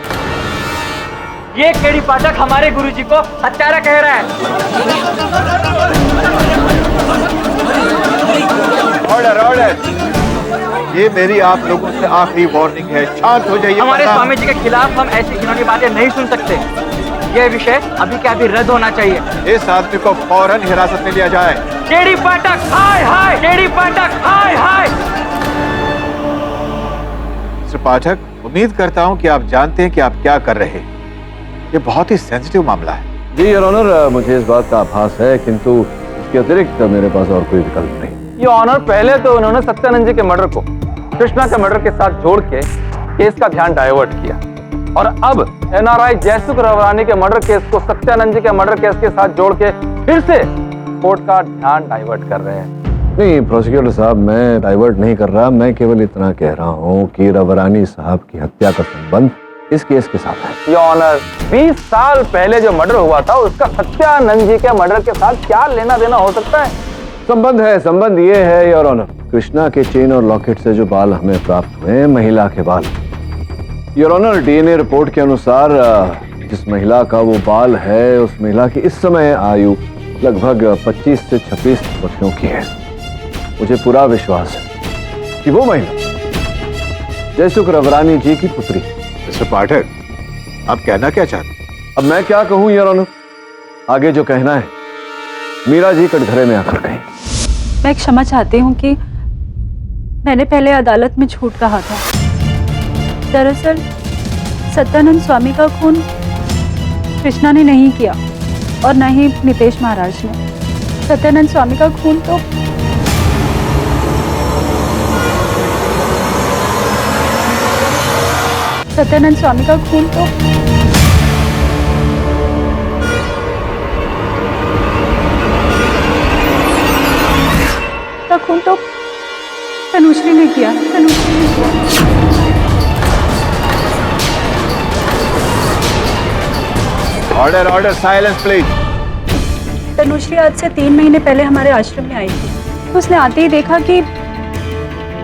ये केडी पाठक हमारे गुरुजी को हत्यारा कह रहा है। ऑर्डर ऑर्डर, ये मेरी आप लोगों से आखिरी वार्निंग है, शांत हो जाइए। हमारे स्वामी जी के खिलाफ हम ऐसी घिनौनी बातें नहीं सुन सकते। ये विषय अभी के अभी रद्द होना चाहिए। इस आदमी को फौरन हिरासत में लिया जाए। केडी पाठक हाय हाय, केडी पाठक हाय हाय। मिस्टर पाठक, उम्मीद करता हूं कि आप जानते हैं कि आप क्या कर रहे हैं। ये बहुत ही सेंसिटिव मामला है। जी योर ऑनर, मुझे इस बात का आभास है, किंतु इसके अतिरिक्त मेरे पास और कोई विकल्प नहीं। योर ऑनर, पहले तो उन्होंने सत्यानंद जी के मर्डर को कृष्णा के मर्डर के साथ जोड़ के केस का ध्यान डाइवर्ट किया और अब एनआरआई जयसुख रवरानी के मर्डर केस को सत्यानंद जी के मर्डर केस के साथ जोड़ के फिर से कोर्ट का ध्यान डाइवर्ट कर रहे हैं। नहीं प्रोसिक्यूटर साहब, मैं डाइवर्ट नहीं कर रहा, मैं केवल इतना कह रहा हूँ कि रवरानी साहब की हत्या का संबंध इस केस के साथ है। योर ऑनर, 20 साल पहले जो मर्डर हुआ था उसका सत्यानंद जी के मर्डर के साथ क्या लेना देना हो सकता है? संबंध है, संबंध ये है योर ऑनर, कृष्णा के चेन और लॉकेट से जो बाल हमें प्राप्त हुए, महिला के बाल। योर ऑनर, डीएनए रिपोर्ट के अनुसार जिस महिला का वो बाल है उस महिला की इस समय आयु लगभग 25 से 26 वर्षों की है। मुझे पूरा विश्वास है कि वो महिला जयसुख रवरानी जी की पुत्री। मिस्टर पाठक, आप कहना क्या चाहते? अब मैं क्या कहूं योर ऑनर, आगे जो कहना है मीरा जी कटघरे में आकर कहें। मैं क्षमा चाहती हूँ कि मैंने पहले अदालत में झूठ कहा था। दरअसल सत्यानंद स्वामी का खून कृष्णा ने नहीं किया और न ही नितेश महाराज ने। सत्यानंद स्वामी का खून तो सत्यानंद स्वामी का खून तो तनुश्री ने किया। Order order, silence please. Tanushree आज से 3 महीने पहले हमारे आश्रम में आई थी। उसने आते ही देखा कि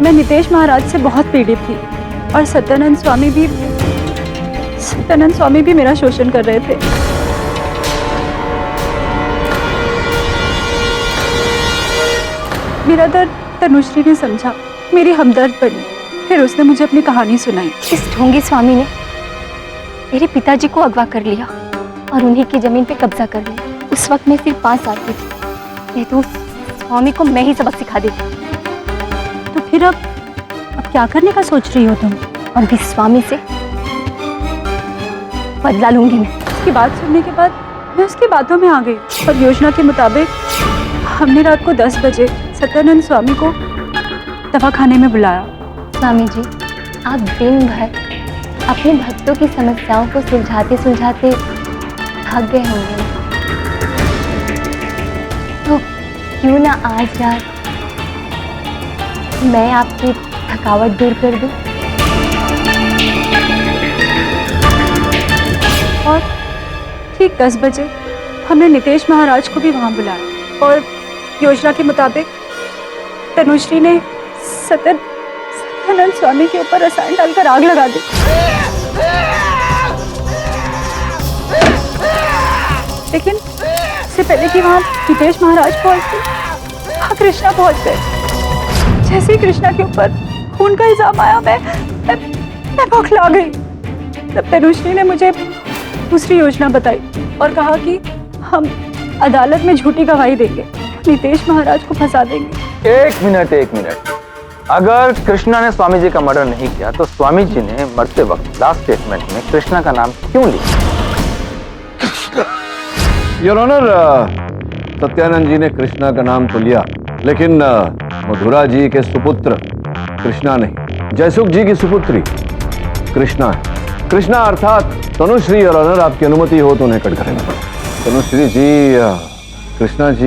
मैं नितेश महाराज से बहुत पीड़ित थी और सत्यानंद स्वामी भी मेरा शोषण कर रहे थे। मेरा दर्द तनुश्री ने समझा, मेरी हमदर्द बनी। फिर उसने मुझे अपनी कहानी सुनाई। इस ढोंगी स्वामी ने मेरे पिताजी को अगवा कर लिया और उन्हीं की जमीन पे कब्जा कर लिया। उस वक्त मैं सिर्फ 5 साल की थी। नहीं तो उस स्वामी को मैं ही सबक सिखा देती। तो फिर अब क्या करने का सोच रही हो तुम? और इस स्वामी से बदला लूंगी मैं। उसकी बात सुनने के बाद मैं उसकी बातों में आ गई और योजना के मुताबिक हमने रात को 10 बजे सत्यानंद स्वामी को दवाखाने में बुलाया। स्वामी जी, आप दिन भर अपने भक्तों की समस्याओं को सुलझाते सुलझाते थक गए होंगे, तो क्यों ना आज रात मैं आपकी थकावट दूर कर दूं? और ठीक 10 बजे हमने नितेश महाराज को भी वहां बुलाया और योजना के मुताबिक तनुश्री ने सत्यानंद स्वामी के ऊपर रसायन डालकर आग लगा दी। लेकिन इससे पहले कि वहां नितेश महाराज पहुंचते, वहां कृष्णा पहुंच गए। जैसे ही कृष्णा के ऊपर खून का इल्जाम आया, मैं बौखला गई। तब तनुश्री ने मुझे दूसरी योजना बताई और कहा कि हम अदालत में झूठी गवाही देंगे, नितेश महाराज को फंसा देंगे। एक मिनट। अगर कृष्णा ने स्वामी जी का मर्डर नहीं किया तो स्वामी जी ने मरते वक्त लास्ट स्टेटमेंट में कृष्णा का नाम क्यों लिखा? योर ऑनर, सत्यानंद जी ने कृष्णा का नाम तो लिया, लेकिन मधुरा जी के सुपुत्र कृष्णा नहीं, जयसुख जी की सुपुत्री कृष्णा है। कृष्णा अर्थात तनुश्री। योर ऑनर, आपकी अनुमति हो तो उन्हें कटघरे में तनुश्री जी, कृष्णा जी,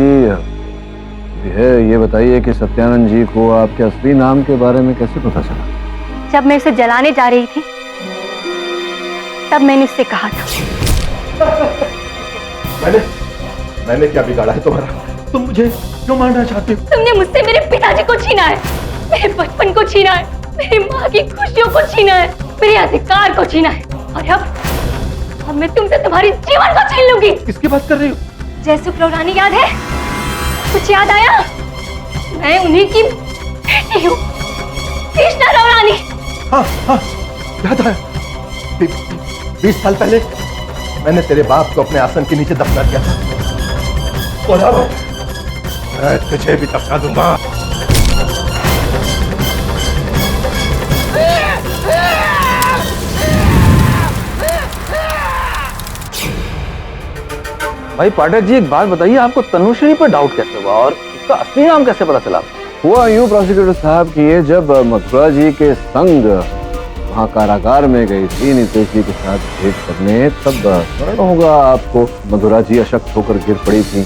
ये बताइए कि सत्यानंद जी को आपके असली नाम के बारे में कैसे पता चला? जब मैं उसे जलाने जा रही थी तब मैंने उससे कहा था। मैंने क्या बिगाड़ा है तुम्हारा? तुम मुझे क्यों मारना चाहते हो? तुमने मुझसे मेरे पिताजी को छीना है, मेरे बचपन को छीना है, मेरी माँ की खुशियों को छीना है, मेरे अधिकार को छीना है, और अब मैं तुमसे तुम्हारी जीवन को छीन लूंगी। किसकी बात कर रही हो? जयसुख रानी याद है? कुछ याद आया? मैं उन्हीं की बेटी हूँ, कृष्णा रानी। हाँ, याद आया। 20 साल पहले मैंने तेरे बाप को अपने आसन के नीचे दफना दिया था, और अब मैं तुझे भी दफना दूंगा। भाई पाठक जी, एक बात बताइए, आपको तनुश्री पर डाउट कैसे हुआ और उसका असली नाम कैसे पता चला? हुआ यूं प्रोसिक्यूटर साहब कि ये जब मथुरा जी के संग वहाँ कारागार में गई थी नितेश जी के साथ भेंट करने, तब स्मरण होगा आपको, मधुरा जी अशक्त होकर गिर पड़ी थी।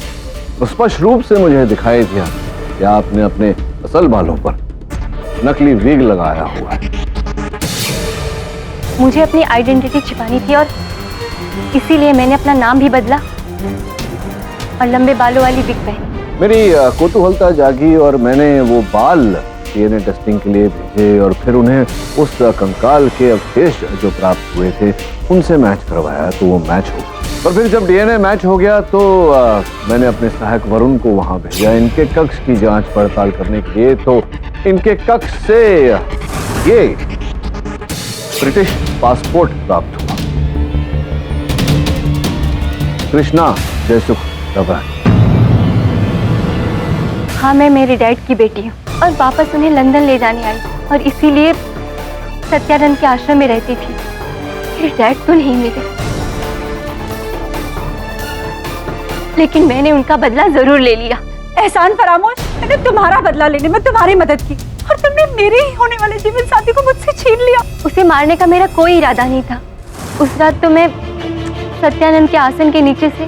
स्पष्ट रूप से मुझे दिखाई दिया कि आपने अपने असल बालों पर नकली विग लगाया हुआ है। मुझे अपनी आइडेंटिटी छिपानी थी और इसीलिए मैंने अपना नाम भी बदला और लंबे बालों वाली विग पहनी। मेरी कौतूहलता जागी और मैंने वो बाल डीएनए टेस्टिंग के लिए भेजे और फिर उन्हें उस कंकाल के अवशेष जो प्राप्त हुए थे उनसे मैच करवाया, तो वो मैच हो गया। और फिर जब डीएनए मैच हो गया तो मैंने अपने सहायक वरुण को वहां भेजा इनके कक्ष की जांच पड़ताल करने के लिए। तो इनके कक्ष से ये ब्रिटिश पासपोर्ट प्राप्त हुआ। कृष्णा जयसुख रानी। हाँ, मैं मेरे डैड की बेटी हूँ और वापस उन्हें लंदन ले जाने आई और इसीलिए सत्यानंद के आश्रम में रहती थी। मेरे डैड तो नहीं मिले, लेकिन मैंने उनका बदला जरूर ले लिया। एहसान फरामोश, मैंने तुम्हारा बदला लेने में तुम्हारी मदद की और और तुमने मेरे ही होने वाले जीवन साथी को मुझसे छीन लिया। उसे मारने का मेरा कोई इरादा नहीं था। उस रात तो मैं सत्यानंद के आसन के नीचे से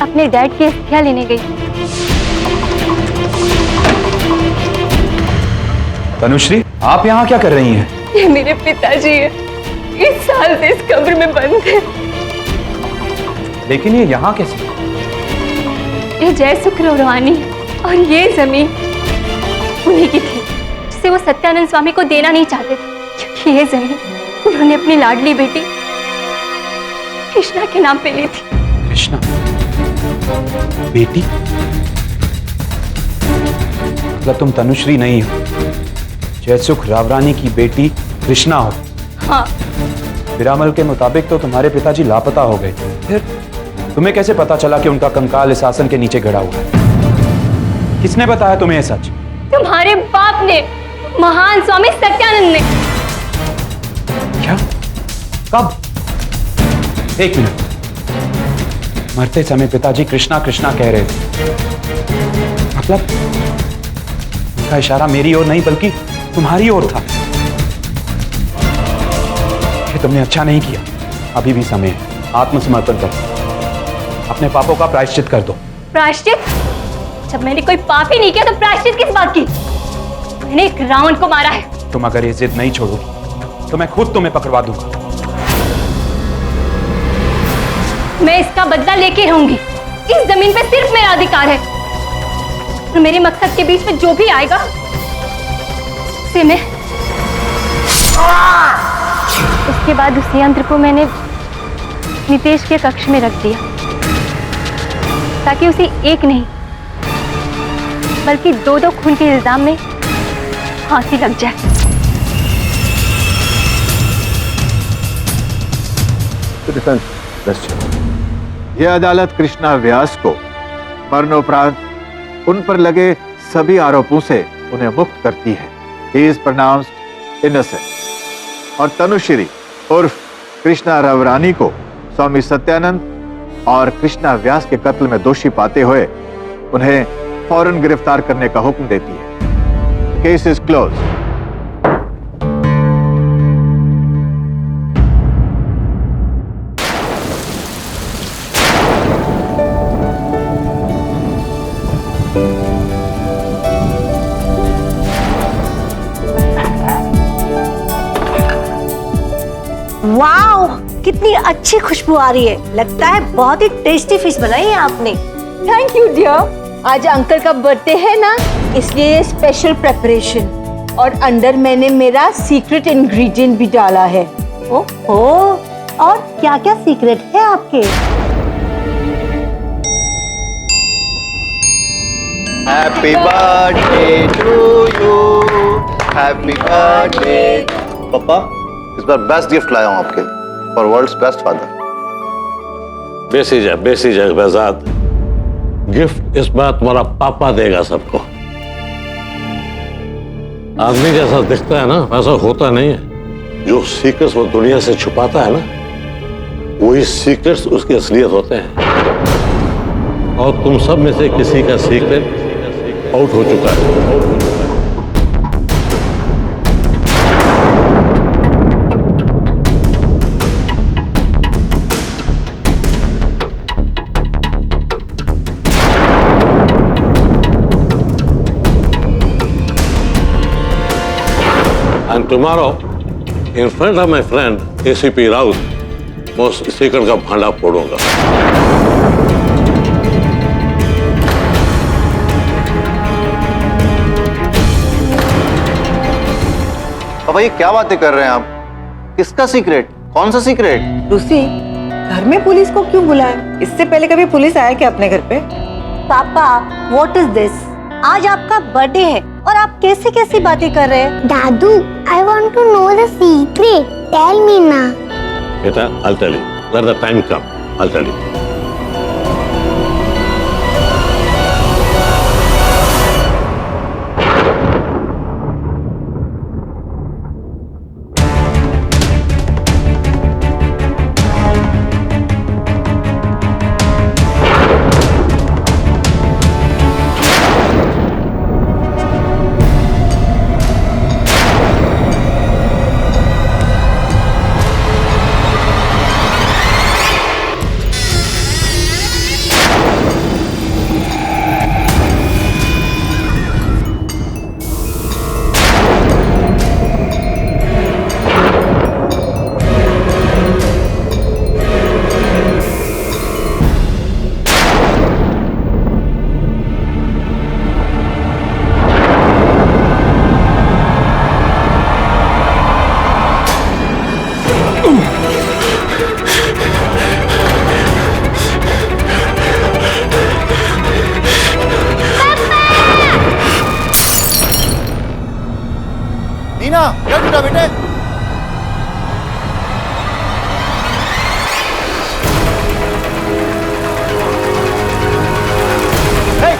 अपने डैड की अस्थियां लेने गई। तनुश्री, आप यहाँ क्या कर रही हैं? ये मेरे पिताजी है, इस साल से इस कब्र में बंद है। लेकिन ये यहाँ कैसे? ये जय सुख रवरानी और ये जमीन उन्हीं की थी, जिसे वो सत्यानंद स्वामी को देना नहीं चाहते थे, क्योंकि ये जमीन उन्होंने अपनी लाडली बेटी कृष्णा के नाम पे ली थी। कृष्णा बेटी? मतलब तुम तनुश्री नहीं हो, जयसुख रावरानी की बेटी कृष्णा हो? हाँ। पिरामल के मुताबिक तो तुम्हारे पिताजी लापता हो गए, फिर तुम्हें कैसे पता चला कि उनका कंकाल इस आसन के नीचे गड़ा हुआ है? किसने बताया तुम्हें ये सच? तुम्हारे बाप ने, महान स्वामी सत्यानंद ने। क्या? कब? एक मिनट, मरते समय पिताजी कृष्णा कृष्णा कह रहे थे, मतलब उनका इशारा मेरी ओर नहीं बल्कि तुम्हारी ओर था। ये तुमने अच्छा नहीं किया। अभी भी समय है, आत्मसमर्पण करो, अपने पापों का प्रायश्चित कर दो। प्रायश्चित? जब मैंने कोई पाप ही नहीं किया तो प्रायश्चित किस बात की? मैंने एक रावण को मारा है। तुम अगर ये जिद नहीं छोड़ोगी तो मैं खुद तुम्हें पकड़वा दूंगा। मैं इसका बदला लेके रहूंगी। इस जमीन पे सिर्फ मेरा अधिकार है और मेरे मकसद के बीच में जो भी आएगा उसे मैं। उसके बाद उस यंत्र को मैंने नितेश के कक्ष में रख दिया ताकि उसे एक नहीं बल्कि दो खून के इल्जाम में फांसी लग जाए। यह अदालत कृष्णा व्यास को मरणोपरांत उन पर लगे सभी आरोपों से उन्हें मुक्त करती है। He is pronounced innocent। और तनुश्री उर्फ कृष्णा रावरानी को स्वामी सत्यानंद और कृष्णा व्यास के कत्ल में दोषी पाते हुए उन्हें फौरन गिरफ्तार करने का हुक्म देती है। Case is close. वाओ, कितनी अच्छी खुशबू आ रही है। लगता है बहुत ही टेस्टी फिश बनाई है आपने। Thank you dear. आज अंकल का बर्थडे है ना, इसलिए ये स्पेशल प्रेपरेशन, और अंदर मैंने मेरा सीक्रेट इंग्रेडिएंट भी डाला है। ओहो, और क्या क्या सीक्रेट है आपके? Happy birthday to you, happy birthday. पापा, इस बार बेस्ट गिफ्ट लाया हूं आपके लिए, फॉर वर्ल्ड्स बेस्ट फादर। बेसी जा बहजाद, गिफ्ट इस बार तुम्हारा पापा देगा सबको। आदमी जैसा दिखता है ना वैसा होता नहीं है। जो सीक्रेट्स वो दुनिया से छुपाता है ना, वही सीक्रेट्स उसकी असलियत होते हैं। और तुम सब में से किसी का सीक्रेट आउट हो चुका है। And tomorrow, in front of my friend ACP Raut, मैं उस सीक्रेट का भांडा फोड़ूंगा। पापा, ये क्या बातें कर रहे हैं आप? किसका सीक्रेट? कौन सा सीक्रेट? लूसी, घर में पुलिस को क्यों बुलाया? इससे पहले कभी पुलिस आया क्या अपने घर पे? पापा, व्हाट इज दिस? आज आपका बर्थडे है और आप कैसी कैसी बातें कर रहे हैं? दादू, I want to know the secret. Tell me ना। बेटा, I'll tell you. Let the time come. I'll tell you.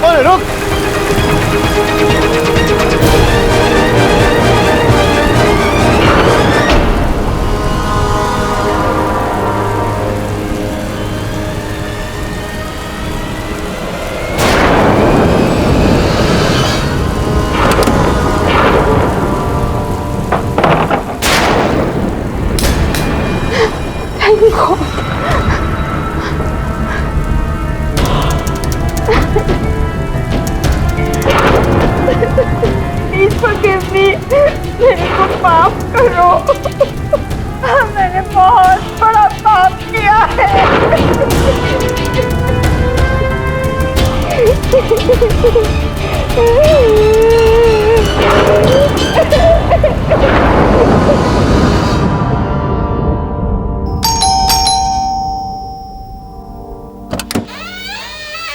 ओए रुक। Thank God. Please forgive me. मेरे को माफ करो। मैंने बहुत बड़ा पाप किया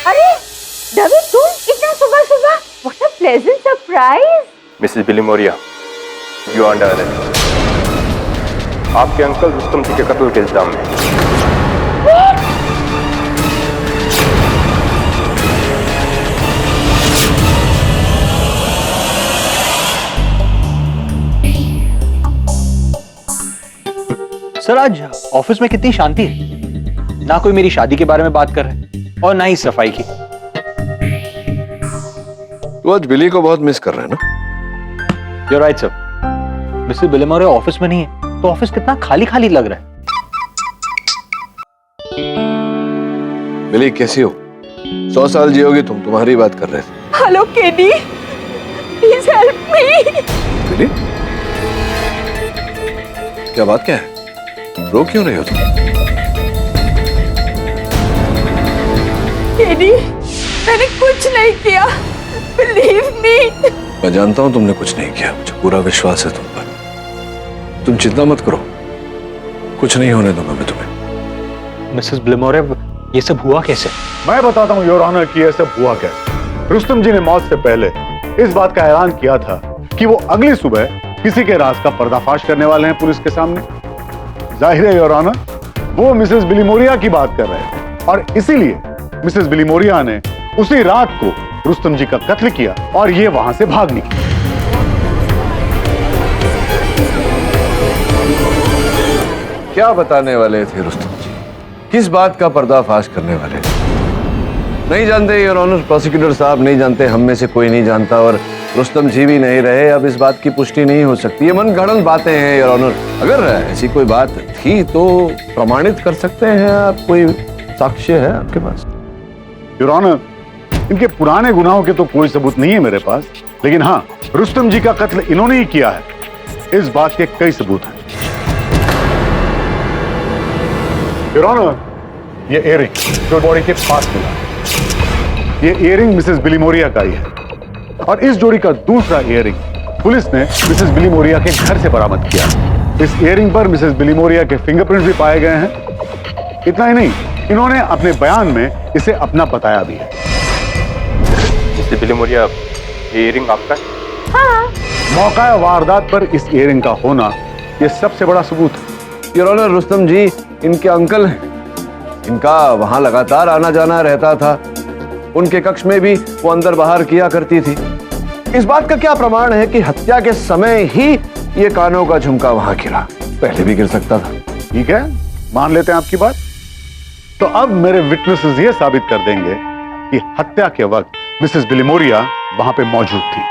अरे रवि, तुम इतना सुबह सुबह? What a pleasant surprise. Mrs Bilimoria, you are under arrest. आपके अंकल रुस्तम जी के कत्ल के इल्जाम में। सर आज ऑफिस में कितनी शांति है, ना कोई मेरी शादी के बारे में बात कर रहा है और ना ही सफाई की। तू आज बिली को बहुत मिस कर रहा है ना? You're right, sir. Mrs Bilimoria office में नहीं है तो ऑफिस कितना खाली खाली लग रहा है। बिली कैसी हो? 100 साल जियोगी तुम, तुम्हारी बात कर रहे थे। Hello KD, please help me. Billy क्या बात क्या है? रो क्यों रही हो तुम? केडी, मैंने कुछ नहीं किया, बिलीव मी। मैं जानता हूं तुमने कुछ नहीं किया, मुझे पूरा विश्वास है तुम पर। तुम चिंता मत करो, कुछ नहीं होने दूंगा मैं तुम्हें। मिसेस बिलीमोरिया, ये सब हुआ कैसे? मैं बताता हूँ योर ऑनर कि ये सब हुआ कैसे। रुस्तम जी ने मौत से पहले इस बात का ऐलान किया था कि वो अगली सुबह किसी के राज का पर्दाफाश करने वाले हैं पुलिस के सामने। जाहिर है योर ऑनर, वो मिसेस बिलीमोरिया की बात कर रहे हैं और इसीलिए मिसेस बिलीमोरिया ने उसी रात को रुस्तम जी का कत्ल किया और ये वहां से भाग निकली। क्या बताने वाले थे रुस्तम जी? किस बात का पर्दाफाश करने वाले थे? नहीं जानते योर ऑनर, प्रोसिक्यूटर साहब नहीं जानते, हम में से कोई नहीं जानता और रुस्तम जी भी नहीं रहे। अब इस बात की पुष्टि नहीं हो सकती, ये मनगढ़ंत बातें हैं योर ऑनर। अगर ऐसी कोई बात थी तो प्रमाणित कर सकते हैं आप, कोई साक्ष्य है आपके पास? योर ऑनर, इनके पुराने गुनाहों के तो कोई सबूत नहीं है मेरे पास, लेकिन हाँ, रुस्तम जी का कत्ल इन्होंने ही किया है, इस बात के कई सबूत हैं। योर ऑनर, ये इयररिंग जो बॉडी के पास मिला, ये इयररिंग मिसेस बिलीमोरिया का ही है और इस जोड़ी का दूसरा इयररिंग पुलिस ने मिसेस बिलीमोरिया के घर से बरामद किया। इस इयररिंग पर मिसेस बिलीमोरिया के फिंगरप्रिंट्स भी पाए गए हैं। इतना ही नहीं, इन्होंने अपने बयान में इसे अपना बताया भी है। मिसेस बिलीमोरिया, ये इयररिंग आपका है? हाँ। मौका वारदात पर इस इयररिंग का होना ये सबसे बड़ा सबूत है। योर ऑनर, रुस्तम जी इनके अंकल हैं, इनका वहां लगातार आना जाना रहता था, उनके कक्ष में भी वो अंदर बाहर किया करती थी। इस बात का क्या प्रमाण है कि हत्या के समय ही ये कानों का झुमका वहां गिरा? पहले भी गिर सकता था। ठीक है, मान लेते हैं आपकी बात। तो अब मेरे विटनेसेस ये साबित कर देंगे कि हत्या के वक्त मिसेस बिलीमोरिया वहां पे मौजूद थी।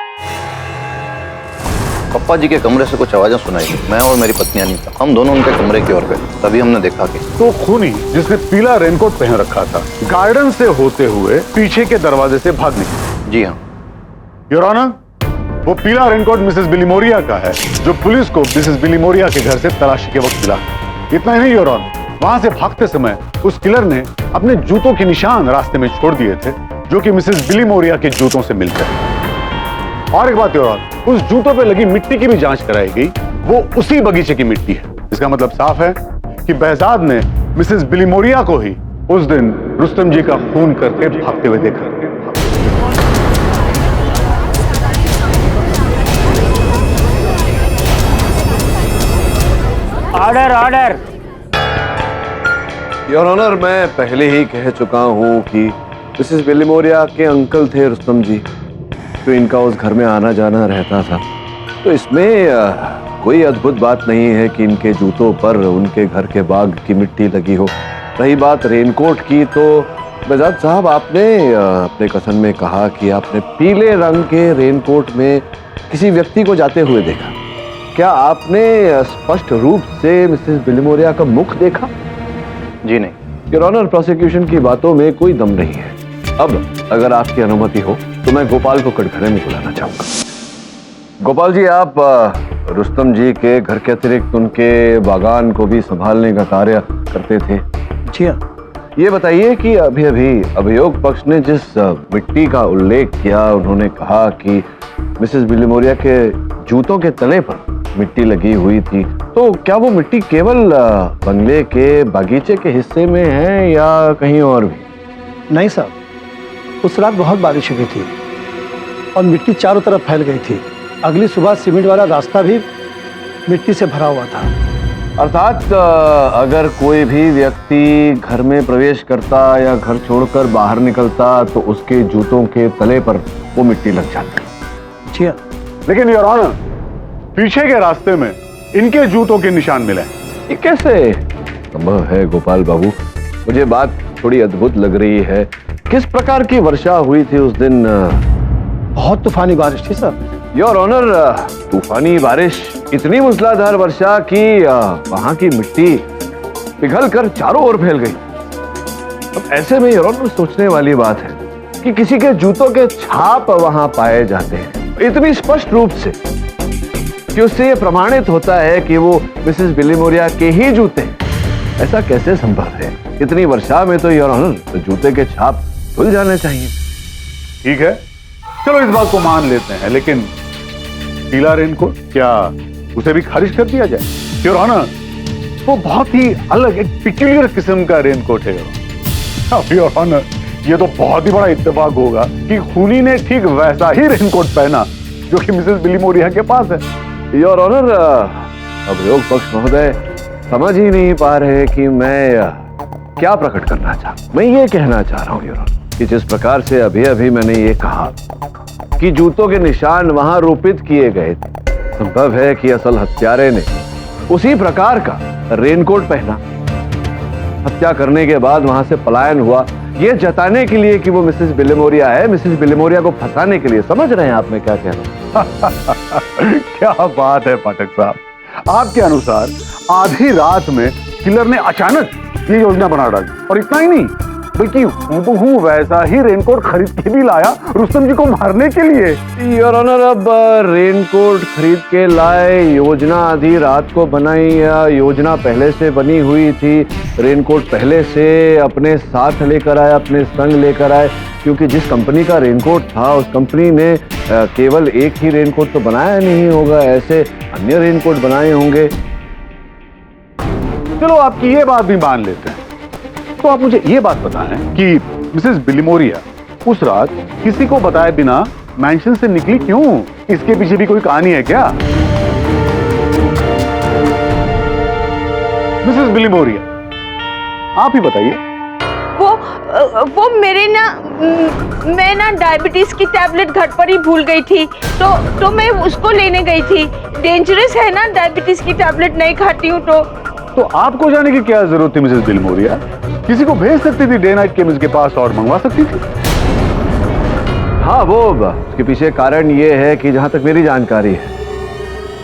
पप्पा जी के कमरे से कुछ आवाजें सुनाई दी। मैं और मेरी पत्नी अनीता, हम दोनों उनके कमरे की ओर गए, तभी हमने देखा कि तो खूनी जिसने पीला रेनकोट पहन रखा था गार्डन से होते हुए पीछे के दरवाजे से भाग निकला। जी हाँ योर ऑनर, वो पीला रेनकोट मिसेस बिलीमोरिया का है जो पुलिस को मिसेस बिलीमोरिया के घर से तलाशी के वक्त मिला। इतना ही नहीं योर ऑनर, वहां से भागते समय उस किलर ने अपने जूतों के निशान रास्ते में छोड़ दिए थे जो कि मिसेस बिलीमोरिया के जूतों से मिलते हैं। और एक बात योर ऑनर, उस जूतों पे लगी मिट्टी की भी जांच कराई गई, वो उसी बगीचे की मिट्टी है। इसका मतलब साफ है कि बहजाद ने मिसेस बिलीमोरिया को ही उस दिन रुस्तम जी का खून करके भागते हुए देखा। Order order. योर ऑनर, मैं पहले ही कह चुका हूं कि मिसेस बिलिमोरिया के अंकल थे रुस्तम जी, तो इनका उस घर में आना जाना रहता था। तो इसमें कोई अद्भुत बात नहीं है कि इनके जूतों पर उनके घर के बाग की मिट्टी लगी हो। रही बात रेनकोट की, तो बजाज साहब आपने अपने कथन में कहा कि आपने पीले रंग के रेनकोट में किसी व्यक्ति को जाते हुए देखा। क्या आपने स्पष्ट रूप से मिसेस बिलिमोरिया का मुख देखा? जी नहीं। योर ऑनर, प्रोसिक्यूशन की बातों में कोई दम नहीं है। अब अगर आपकी अनुमति हो तो मैं गोपाल को कटघरे में बुलाना चाहूंगा। गोपाल जी, आप रुस्तम जी के घर के अतिरिक्त उनके बागान को भी संभालने का कार्य करते थे। जी हाँ। ये बताइए कि अभी अभी अभियोग पक्ष ने जिस मिट्टी का उल्लेख किया, उन्होंने कहा कि मिसेस बिलिमोरिया के जूतों के तले पर मिट्टी लगी हुई थी, तो क्या वो मिट्टी केवल बंगले के बागीचे के हिस्से में है या कहीं और भी? नहीं साहब, उस रात बहुत बारिश हुई थी और मिट्टी चारों तरफ फैल गई थी। अगली सुबह सीमेंट वाला रास्ता भी मिट्टी से भरा हुआ था। अर्थात अगर कोई भी व्यक्ति घर में प्रवेश करता या घर छोड़कर बाहर निकलता तो उसके जूतों के तले पर वो मिट्टी लग जाती। जी हाँ। लेकिन योर ऑनर, पीछे के रास्ते में इनके जूतों के निशान मिले। ये कैसे संभव है गोपाल बाबू? मुझे बात थोड़ी अद्भुत लग रही है। किस प्रकार की वर्षा हुई थी उस दिन? बहुत तूफानी बारिश थी सर। योर ऑनर, तूफानी बारिश, इतनी मूसलाधार वर्षा कि वहां की मिट्टी पिघल कर चारों ओर फैल गई। अब ऐसे में योर ऑनर, सोचने वाली बात है कि किसी के जूतों के छाप वहां पाए जाते हैं इतनी स्पष्ट रूप से कि उससे यह प्रमाणित होता है कि वो मिसेस बिलिमोरिया के ही जूते हैं। ऐसा कैसे संभव है? इतनी वर्षा में तो योर ऑनर, तो जूते के छाप धुल जाने चाहिए। ठीक है, चलो इस बात को मान लेते हैं, लेकिन पीला रेनकोट, क्या उसे भी खारिज कर दिया जाए? योर ऑनर, वो बहुत ही अलग, एक पिक्यूलियर किस्म का रेनकोट है। योर ऑनर, ये तो बहुत ही बड़ा इत्तेफाक होगा कि खूनी ने ठीक वैसा ही रेनकोट पहना जो कि मिसेस बिलिमोरिया के पास है। योर ऑनर, अभियोग पक्ष महोदय समझ ही नहीं पा रहे कि मैं क्या प्रकट करना चाहूं। मैं ये कहना चाह रहा हूं योर ऑनर कि जिस प्रकार से अभी अभी मैंने ये कहा कि जूतों के निशान वहां रोपित किए गए थे, संभव है कि असल हत्यारे ने उसी प्रकार का रेनकोट पहना, हत्या करने के बाद वहां से पलायन हुआ, ये जताने के लिए कि वो मिसेस बिलिमोरिया है, मिसेस बिलिमोरिया को फंसाने के लिए। समझ रहे हैं आप मैं क्या कह रहा हूं? क्या बात है पाठक साहब, आपके अनुसार आधी रात में किलर ने अचानक ये योजना बना डाली, और इतना ही नहीं बल्कि हूबहू वैसा ही रेनकोट खरीद के भी लाया रुस्तम जी को मारने के लिए। योर ऑनर, अब रेनकोट खरीद के लाए, योजना आधी रात को बनाई या योजना पहले से बनी हुई थी? रेनकोट पहले से अपने साथ लेकर आए, अपने संग लेकर आए, क्योंकि जिस कंपनी का रेनकोट था उस कंपनी ने केवल एक ही रेनकोट तो बनाया नहीं होगा, ऐसे अन्य रेनकोट बनाए होंगे। चलो आपकी ये बात भी मान लेते हैं, तो आप मुझे ये बात बताएं कि मिसेस बिलिमोरिया उस रात किसी को बताए बिना मैंशन से निकली क्यों? इसके पीछे भी कोई कहानी है क्या? मिसेस बिलिमोरिया, आप ही बताइए। वो मेरे ना, मैं ना डायबिटीज की टैबलेट घर पर ही भूल गई थी, तो मैं उसको लेने गई थी। डेंजरस है ना, डायबिटीज की टैबलेट नहीं खाती हूँ तो आपको जाने की क्या जरूरत थी मिसेस बिलिमोरिया? किसी को भेज सकती थी डे नाइट केमिस्ट के पास और मंगवा सकती थी। हाँ, वो उसके पीछे कारण ये है कि जहां तक मेरी जानकारी है,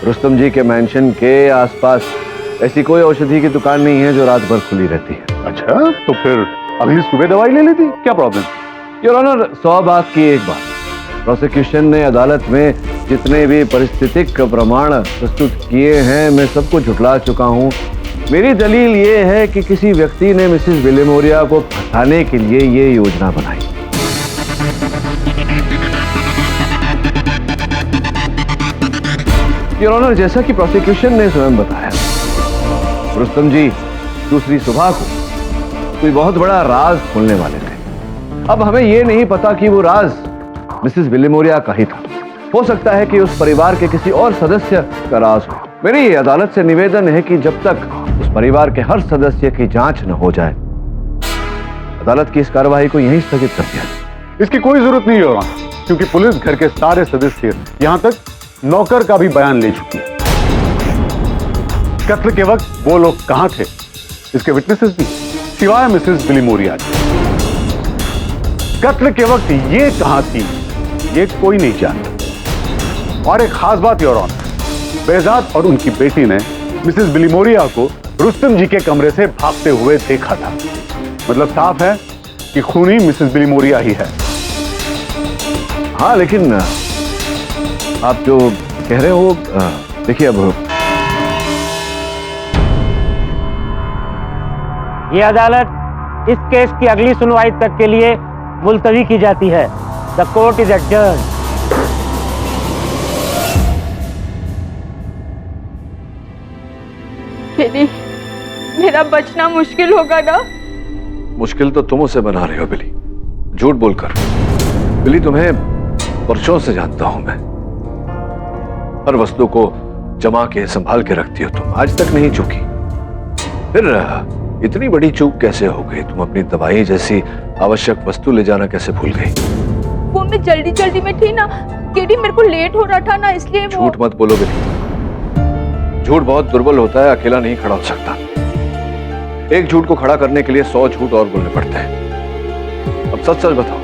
रुस्तम जी के मैंशन के आसपास ऐसी कोई औषधि की दुकान नहीं है जो रात भर खुली रहती है। अच्छा, तो फिर अगली सुबह दवाई ले लेती, क्या प्रॉब्लम? योर ऑनर, 100 बात की एक बात, प्रोसिक्यूशन ने अदालत में जितने भी परिस्थितिक प्रमाण प्रस्तुत किए हैं मैं सबको झुठला चुका हूं। मेरी दलील ये है कि किसी व्यक्ति ने मिसेस बिलिमोरिया को फंसाने के लिए ये योजना बनाई। योर ऑनर, जैसा कि प्रोसिक्यूशन ने स्वयं बताया, रुस्तम जी दूसरी सुबह को कोई बहुत बड़ा राज खोलने वाले थे। अब हमें यह नहीं पता कि वो राज मिसेस बिलिमोरिया का ही था। हो सकता है कि उस परिवार के किसी और सदस्य का राज हो। मेरी अदालत से निवेदन है कि जब तक उस परिवार के हर सदस्य की जांच न हो जाए, अदालत की इस कार्रवाई को यहीं स्थगित कर दिया। इसकी कोई जरूरत नहीं हो रहा, क्योंकि पुलिस घर के सारे सदस्य, यहां तक नौकर का भी बयान ले चुकी है। कत्ल के वक्त वो लोग कहां थे, इसके विटनेसेस भी, सिवाय मिसेस बिलीमोरिया के। कत्ल के वक्त ये कहां थी, ये कोई नहीं जानता। और एक खास बात योर ऑनर, बेहजाद और उनकी बेटी ने मिसेस बिलीमोरिया को रुस्तम जी के कमरे से भागते हुए देखा था। मतलब साफ है कि खूनी मिसेस बिलीमोरिया ही है। हाँ, लेकिन आप जो कह रहे हो, देखिए अब ये अदालत इस केस की अगली सुनवाई तक के लिए मुलतवी की जाती है। The court is adjourned. KD, मेरा बचना मुश्किल होगा ना? मुश्किल तो तुम उसे बना रहे हो बिली, झूठ बोलकर। बिली, तुम्हें वर्षों से जानता हूं मैं। हर वस्तु को जमा के संभाल के रखती हो तुम, आज तक नहीं चूकी। फिर इतनी बड़ी चूक कैसे हो गई? तुम अपनी दवाई जैसी आवश्यक वस्तु ले जाना कैसे भूल गई? वो मैं जल्दी जल्दी में थी ना केडी, मेरे को लेट हो रहा था ना, इसलिए झूठ मत बोलो बिली, झूठ बहुत दुर्बल होता है, अकेला नहीं खड़ा हो सकता। एक झूठ को खड़ा करने के लिए 100 झूठ और बोलने पड़ते हैं। अब सच सच बताओ,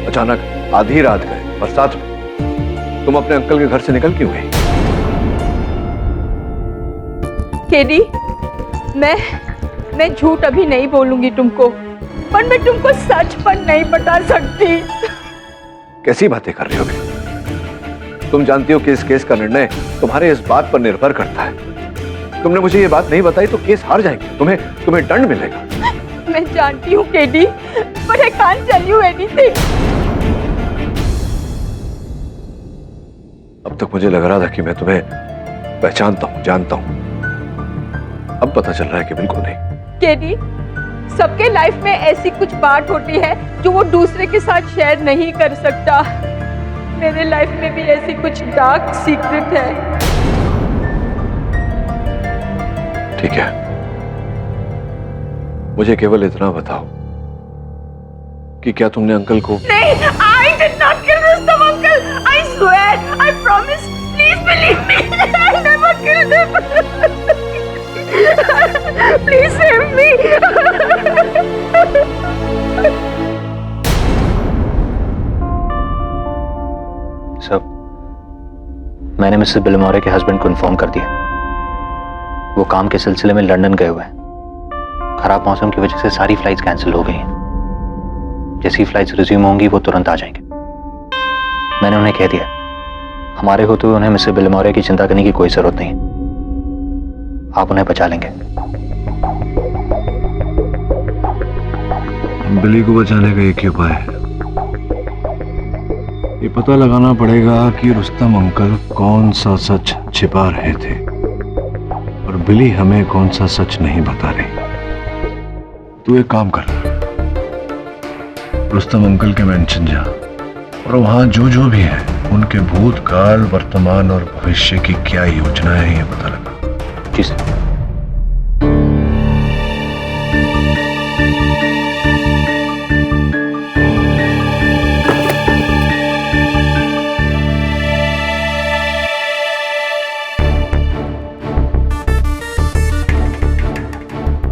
अचानक आधी रात गए बरसात में तुम अपने अंकल के घर से निकल क्यों गई? केडी, मैं झूठ अभी नहीं बोलूंगी तुमको, पर मैं तुमको सच पर नहीं बता सकती। कैसी बातें कर रही हो बिली? तुम जानती हो कि इस केस का निर्णय तुम्हारे इस बात पर निर्भर करता है। तुमने मुझे ये बात नहीं बताई तो केस हार जाएंगे, तुम्हें दंड मिलेगा। मैं जानती हूँ KD, but I can't tell you anything. अब तक मुझे लग रहा था कि मैं तुम्हें पहचानता हूँ, जानता हूँ। अब पता चल रहा है कि बिल्कुल नहीं। केडी, सबके लाइफ में ऐसी कुछ बात होती है जो वो दूसरे के साथ शेयर नहीं कर सकता। मेरे लाइफ में भी ऐसी कुछ डार्क सीक्रेट है। ठीक है, मुझे केवल इतना बताओ कि क्या तुमने अंकल को? नहीं, I did not kill Rustam uncle. I swear, I promise. Please believe me. I never killed him. Please save me. Sir, मैंने मिसेस बिलीमोरिया के हस्बैंड को इन्फॉर्म कर दिया। वो काम के सिलसिले में लंदन गए हुए हैं। खराब मौसम की वजह से सारी फ्लाइट्स कैंसिल हो गई हैं। जैसी फ्लाइट्स रिज्यूम होंगी वो तुरंत आ जाएंगे। मैंने उन्हें कह दिया, हमारे होते हुए उन्हें मिसेस बिलीमोरिया की चिंता करने की कोई जरूरत नहीं, आप उन्हें बचा लेंगे। बिली को बचाने का एक ही उपाय है, ये पता लगाना पड़ेगा कि रुस्तम अंकल कौन सा सच छिपा रहे थे और बिली हमें कौन सा सच नहीं बता रही। तू एक काम कर, रुस्तम अंकल के मेंशन जा और वहां जो भी है उनके भूतकाल, वर्तमान और भविष्य की क्या योजना है ये पता लगा। जी सर।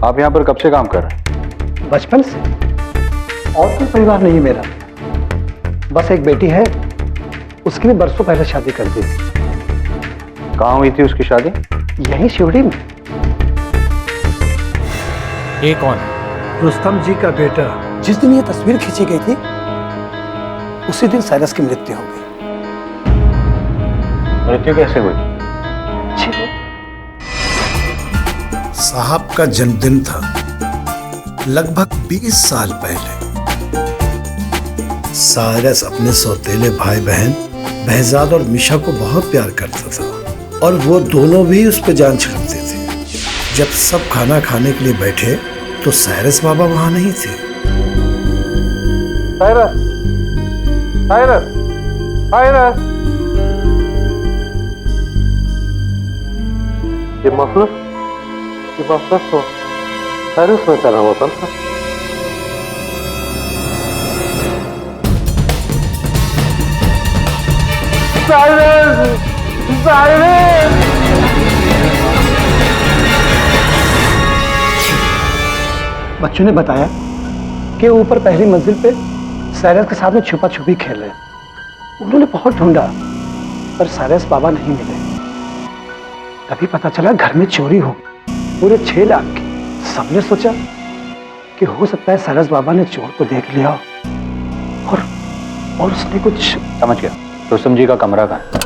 आप यहाँ पर कब से काम कर रहे हैं? बचपन से। और कोई परिवार नहीं मेरा, बस एक बेटी है, उसकी भी बरसों पहले शादी कर दी। कहाँ हुई थी उसकी शादी? यही शिवड़ी में। ये कौन? रुस्तम जी का बेटा। जिस दिन ये तस्वीर खींची गई थी उसी दिन साइरस की मृत्यु हो गई। मृत्यु कैसे हुई? साहब का जन्मदिन था लगभग 20 साल पहले। साइरस अपने सौतेले भाई बहन बहजाद और मिशा को बहुत प्यार करता था और वो दोनों भी उस पर जान छिड़कते थे। जब सब खाना खाने के लिए बैठे तो साइरस बाबा वहां नहीं थे। साइरस, साइरस, साइरस, ये मफलर तो साइरस में चला हुआ था। Cyrus, Cyrus. बच्चों ने बताया कि ऊपर पहली मंजिल पे साइरस के साथ में छुपा छुपी खेल रहे। उन्होंने बहुत ढूंढा पर साइरस बाबा नहीं मिले। तभी पता चला घर में चोरी हो गई, पूरे 6 लाख की। सबने सोचा कि हो सकता है साइरस बाबा ने चोर को देख लिया और उसने कुछ। समझ गया। रुस्तम जी का कमरा कहाँ है?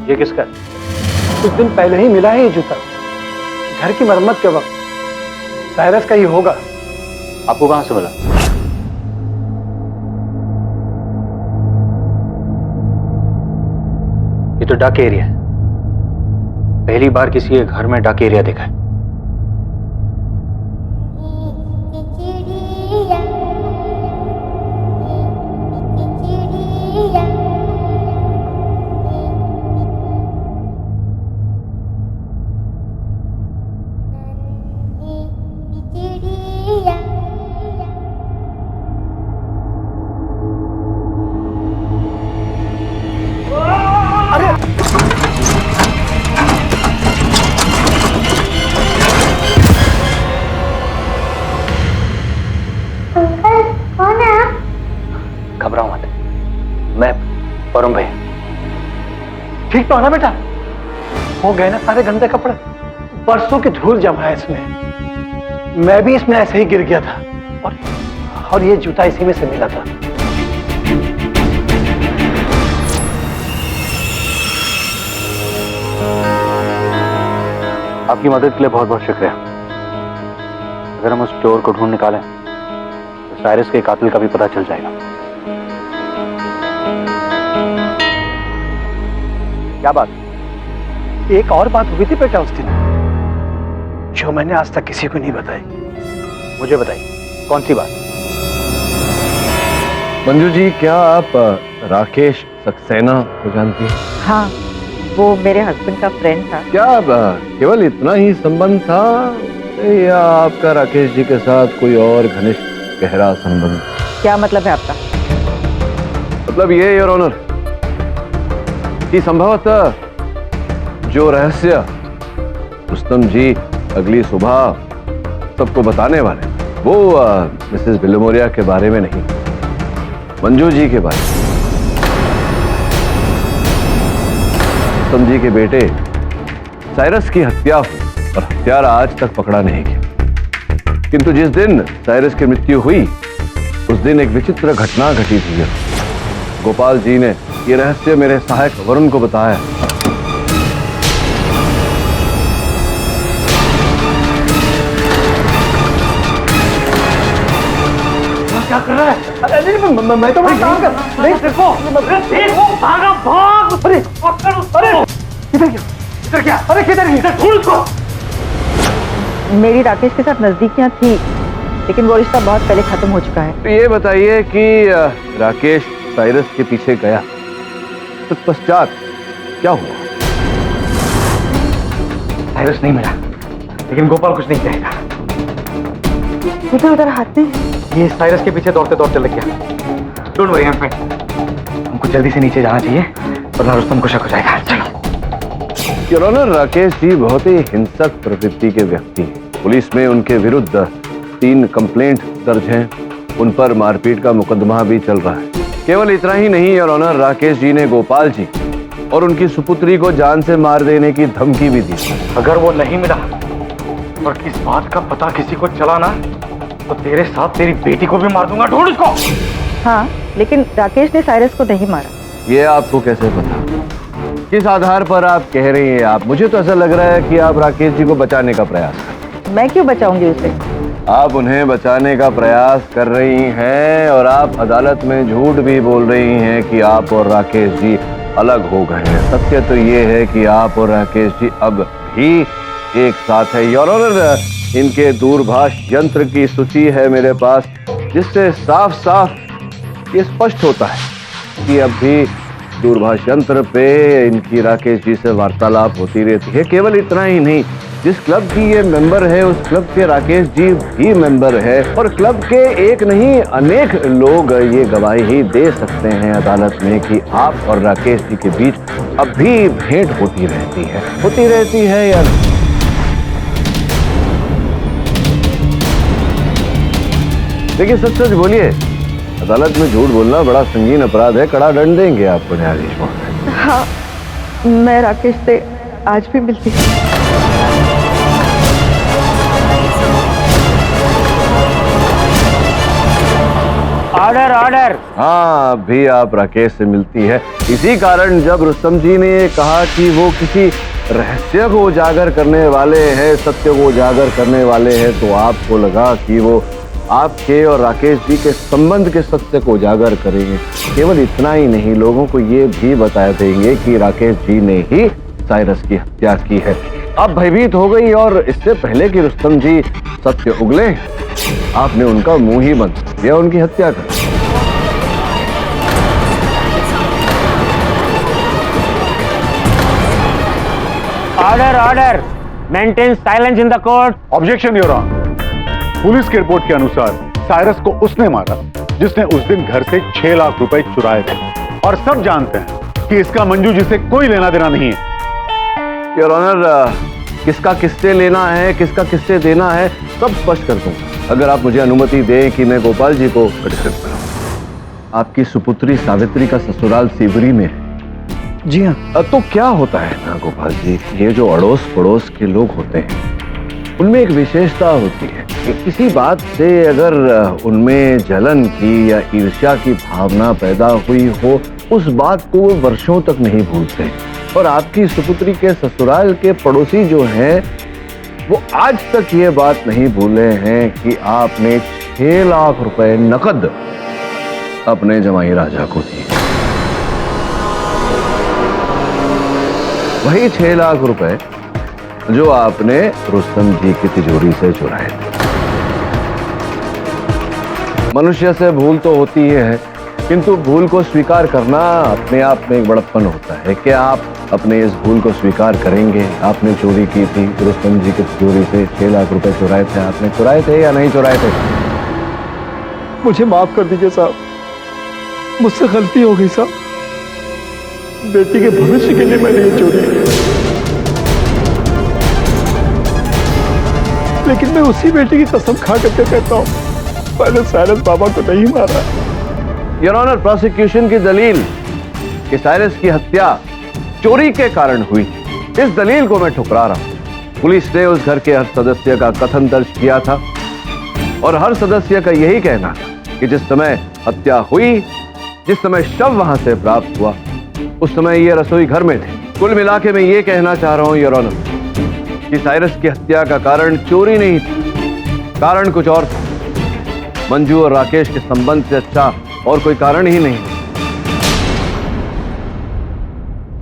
ये किसका? कुछ दिन पहले ही मिला है ये जूता, घर की मरम्मत के वक्त। साइरस का ही होगा। आपको कहां से मिला? ये तो डाक एरिया है। पहली बार किसी के घर में डाक एरिया देखा है। घबराओ मत, मैं वरुण भैया। ठीक तो है ना बेटा? हो गए ना सारे गंदे कपड़े? बरसों की धूल जमा है इसमें। मैं भी इसमें ऐसे ही गिर गया था और ये जूता इसी में से मिला था। आपकी मदद के लिए बहुत बहुत शुक्रिया। अगर हम उस चोर को ढूंढ निकालें तो साइरस के कातिल का भी पता चल जाएगा। क्या बात? एक और बात हुई थी बेटा उस दिन, जो मैंने आज तक किसी को नहीं बताई। मुझे बताइए, कौन सी बात? मंजू जी, क्या आप राकेश सक्सेना को जानती हैं? हाँ, वो मेरे हस्बैंड का फ्रेंड था। क्या केवल इतना ही संबंध था या आपका राकेश जी के साथ कोई और घनिष्ठ गहरा संबंध? क्या मतलब है आपका? मतलब ये योर ऑनर कि संभवतः जो रहस्य रुस्तम जी अगली सुबह सबको बताने वाले वो मिसेस बिलोमोरिया के बारे में नहीं, मंजू जी के बारे में। रुस्तम जी के बेटे साइरस की हत्या हुई और हत्यारा आज तक पकड़ा नहीं गया। किंतु जिस दिन साइरस की मृत्यु हुई उस दिन एक विचित्र घटना घटी थी। गोपाल जी ने ये रहस्य मेरे सहायक वरुण को बताया। क्या कर रहा है? अरे मैं तो काम कर नहीं, देखो भागा भाग। अरे इधर क्या? अरे किधर है? इधर छोड़ उसको। मेरी राकेश के साथ नजदीकियां थी, लेकिन वो रिश्ता बहुत पहले खत्म हो चुका है। तो ये बताइए कि राकेश साइरस के पीछे गया, तत्पश्चात क्या हुआ? साइरस नहीं मिला, लेकिन गोपाल कुछ नहीं कहेगा। इधर उधर हाथ में ये साइरस के पीछे दौड़ते दौड़ते लग गया। डोंट वरी फ्रेंड, हमको जल्दी से नीचे जाना चाहिए वरना रुस्तम को शक हो जाएगा। चलो। योर ऑनर, राकेश जी बहुत ही हिंसक प्रवृत्ति के व्यक्ति हैं। पुलिस में उनके विरुद्ध 3 कंप्लेंट दर्ज हैं। उन पर मारपीट का मुकदमा भी चल रहा है। केवल इतना ही नहीं योर ऑनर, राकेश जी ने गोपाल जी और उनकी सुपुत्री को जान से मार देने की धमकी भी दी। अगर वो नहीं मिला और इस बात का पता किसी को चला ना तो तेरे साथ तेरी बेटी को भी मार दूंगा। ढूंढ उसको। हाँ, लेकिन राकेश ने साइरस को नहीं मारा। ये आपको कैसे पता? किस आधार पर आप कह रही हैं? आप, मुझे तो ऐसा लग रहा है कि आप राकेश जी को बचाने का प्रयास कर। मैं क्यों बचाऊंगी उसे? आप उन्हें बचाने का प्रयास कर रही हैं और आप अदालत में झूठ भी बोल रही हैं कि आप और राकेश जी अलग हो गए हैं। सत्य तो ये है कि आप और राकेश जी अब भी एक साथ है। योर ऑनर, इनके दूरभाष यंत्र की सूची है मेरे पास, जिससे साफ साफ ये स्पष्ट होता है कि अब भी दूरभाष यंत्र पे इनकी राकेश जी से वार्तालाप होती रहती है। केवल इतना ही नहीं, जिस क्लब की ये मेंबर है उस क्लब के राकेश जी भी मेंबर है और क्लब के एक नहीं अनेक लोग ये गवाही दे सकते हैं अदालत में कि आप और राकेश जी के बीच अब भी भेंट होती रहती है या नहीं? देखिए सच सच बोलिए, अदालत में झूठ बोलना बड़ा संगीन अपराध है, कड़ा दंड देंगे आपको न्यायाधीश महोदय। हाँ, मैं राकेश से आज भी मिलती हूँ। Order order. हाँ, अभी आप राकेश से मिलती है। इसी कारण जब रुस्तम जी ने कहा कि वो किसी रहस्य को उजागर करने वाले हैं, सत्य को उजागर करने वाले हैं, तो आपको लगा कि वो आपके और राकेश जी के संबंध के सत्य को उजागर करेंगे। केवल इतना ही नहीं, लोगों को ये भी बता देंगे कि राकेश जी ने ही साइरस की हत्या की है। अब भयभीत हो गई और इससे पहले कि रुस्तम जी सत्य उगले, आपने उनका मुंह ही बंद कर दिया, उनकी हत्या कर दी। Order order. Maintain silence in the court. Objection your honour. Police की रिपोर्ट के अनुसार साइरस को उसने मारा जिसने उस दिन घर से 6 लाख रुपए चुराए थे, और सब जानते हैं कि इसका मंजू जी से कोई लेना देना नहीं है। योर ऑनर, किसका किससे लेना है, किसका किससे देना है, सब स्पष्ट कर दूंगा अगर आप मुझे अनुमति दें कि मैं गोपाल जी को कटाक्षित करूं। आपकी सुपुत्री सावित्री का ससुराल सीवरी में है। जी हाँ। तो क्या होता है ना गोपाल जी, ये जो अड़ोस पड़ोस के लोग होते हैं उनमें एक विशेषता होती है कि किसी बात से अगर उनमें जलन की या ईर्ष्या की भावना पैदा हुई हो, उस बात को वो वर्षों तक नहीं भूलते। और आपकी सुपुत्री के ससुराल के पड़ोसी जो हैं वो आज तक ये बात नहीं भूले हैं कि आपने 6 लाख रुपए नकद अपने जमाई राजा को दिए। वही 6 लाख रुपए जो आपने रुस्तम जी की तिजोरी से चुराए थे। मनुष्य से भूल तो होती है, किंतु भूल को स्वीकार करना अपने आप में एक बड़प्पन होता है। क्या आप अपने इस भूल को स्वीकार करेंगे? आपने चोरी की थी, रुस्तम जी की तिजोरी से 6 लाख रुपए चुराए थे, आपने चुराए थे या नहीं चुराए थे? मुझे माफ कर दीजिए साहब, मुझसे गलती हो गई साहब। बेटी के भविष्य के लिए मैंने ये चोरी की, लेकिन मैं उसी बेटी की कसम खा करके कहता हूँ, मैंने साइरस बाबा को नहीं मारा। योर ऑनर, प्रोसिक्यूशन की दलील कि साइरस की हत्या चोरी के कारण हुई, इस दलील को मैं ठुकरा रहा हूं। पुलिस ने उस घर के हर सदस्य का कथन दर्ज किया था और हर सदस्य का यही कहना था कि जिस समय हत्या हुई, जिस समय शव वहां से प्राप्त हुआ, उस समय ये रसोई घर में थे। कुल मिला के मैं ये कहना चाह रहा हूं योर ऑनर कि साइरस की हत्या का कारण चोरी नहीं थी, कारण कुछ और था। मंजू और राकेश के संबंध से अच्छा और कोई कारण ही नहीं।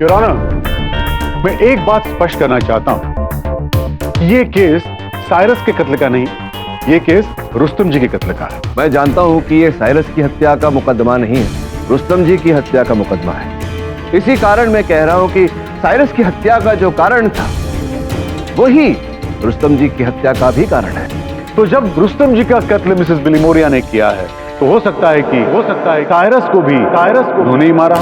योर ऑनर, मैं एक बात स्पष्ट करना चाहता हूं, ये केस साइरस के कत्ल का नहीं, ये केस रुस्तम जी के कत्ल का है। मैं जानता हूं कि ये साइरस की हत्या का मुकदमा नहीं है, रुस्तम जी की हत्या का मुकदमा है। इसी कारण मैं कह रहा हूं कि साइरस की हत्या का जो कारण था वही रुस्तम जी की हत्या का भी कारण है। तो जब रुस्तम जी का कत्ल मिसेस बिलीमोरिया ने किया है, तो हो सकता है साइरस को उन्होंने ही मारा।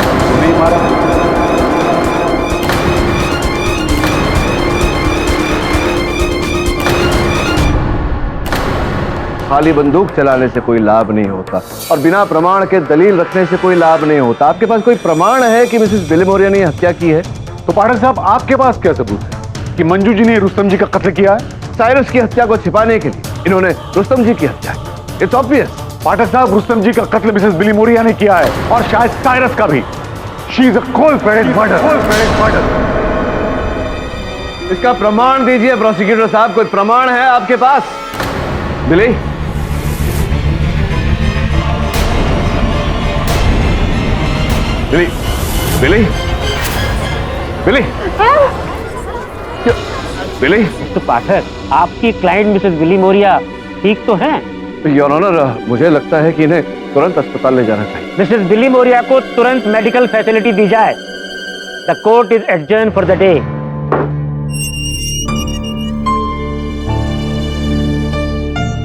खाली बंदूक चलाने से कोई लाभ नहीं होता और बिना प्रमाण के दलील रखने से कोई लाभ नहीं होता। आपके पास कोई प्रमाण है कि मिसेस बिलीमोरिया ने हत्या की है? तो पाठक साहब, आपके पास क्या सबूत है कि मंजू जी ने रुस्तम जी का कत्ल किया है? साइरस की हत्या को छिपाने के लिए इन्होंने रुस्तम जी की हत्या की। It's obvious. पाठक साहब, रुस्तम जी का कत्ल मिसेस बिलीमोरिया ने किया है और शायद साइरस का भी। She is a cold blooded murder. इसका प्रमाण दीजिए प्रोसिक्यूटर साहब, कोई प्रमाण है आपके पास? बिली, बिली, बिली, बिली, बिली। तो पाठक, आपकी क्लाइंट मिसेस बिलीमोरिया ठीक तो हैं? योर ऑनर, मुझे लगता है कि इन्हें तुरंत अस्पताल ले जाना चाहिए। मिसेस बिली मोरिया को तुरंत मेडिकल फैसिलिटी दी जाए। The court is adjourn for the day.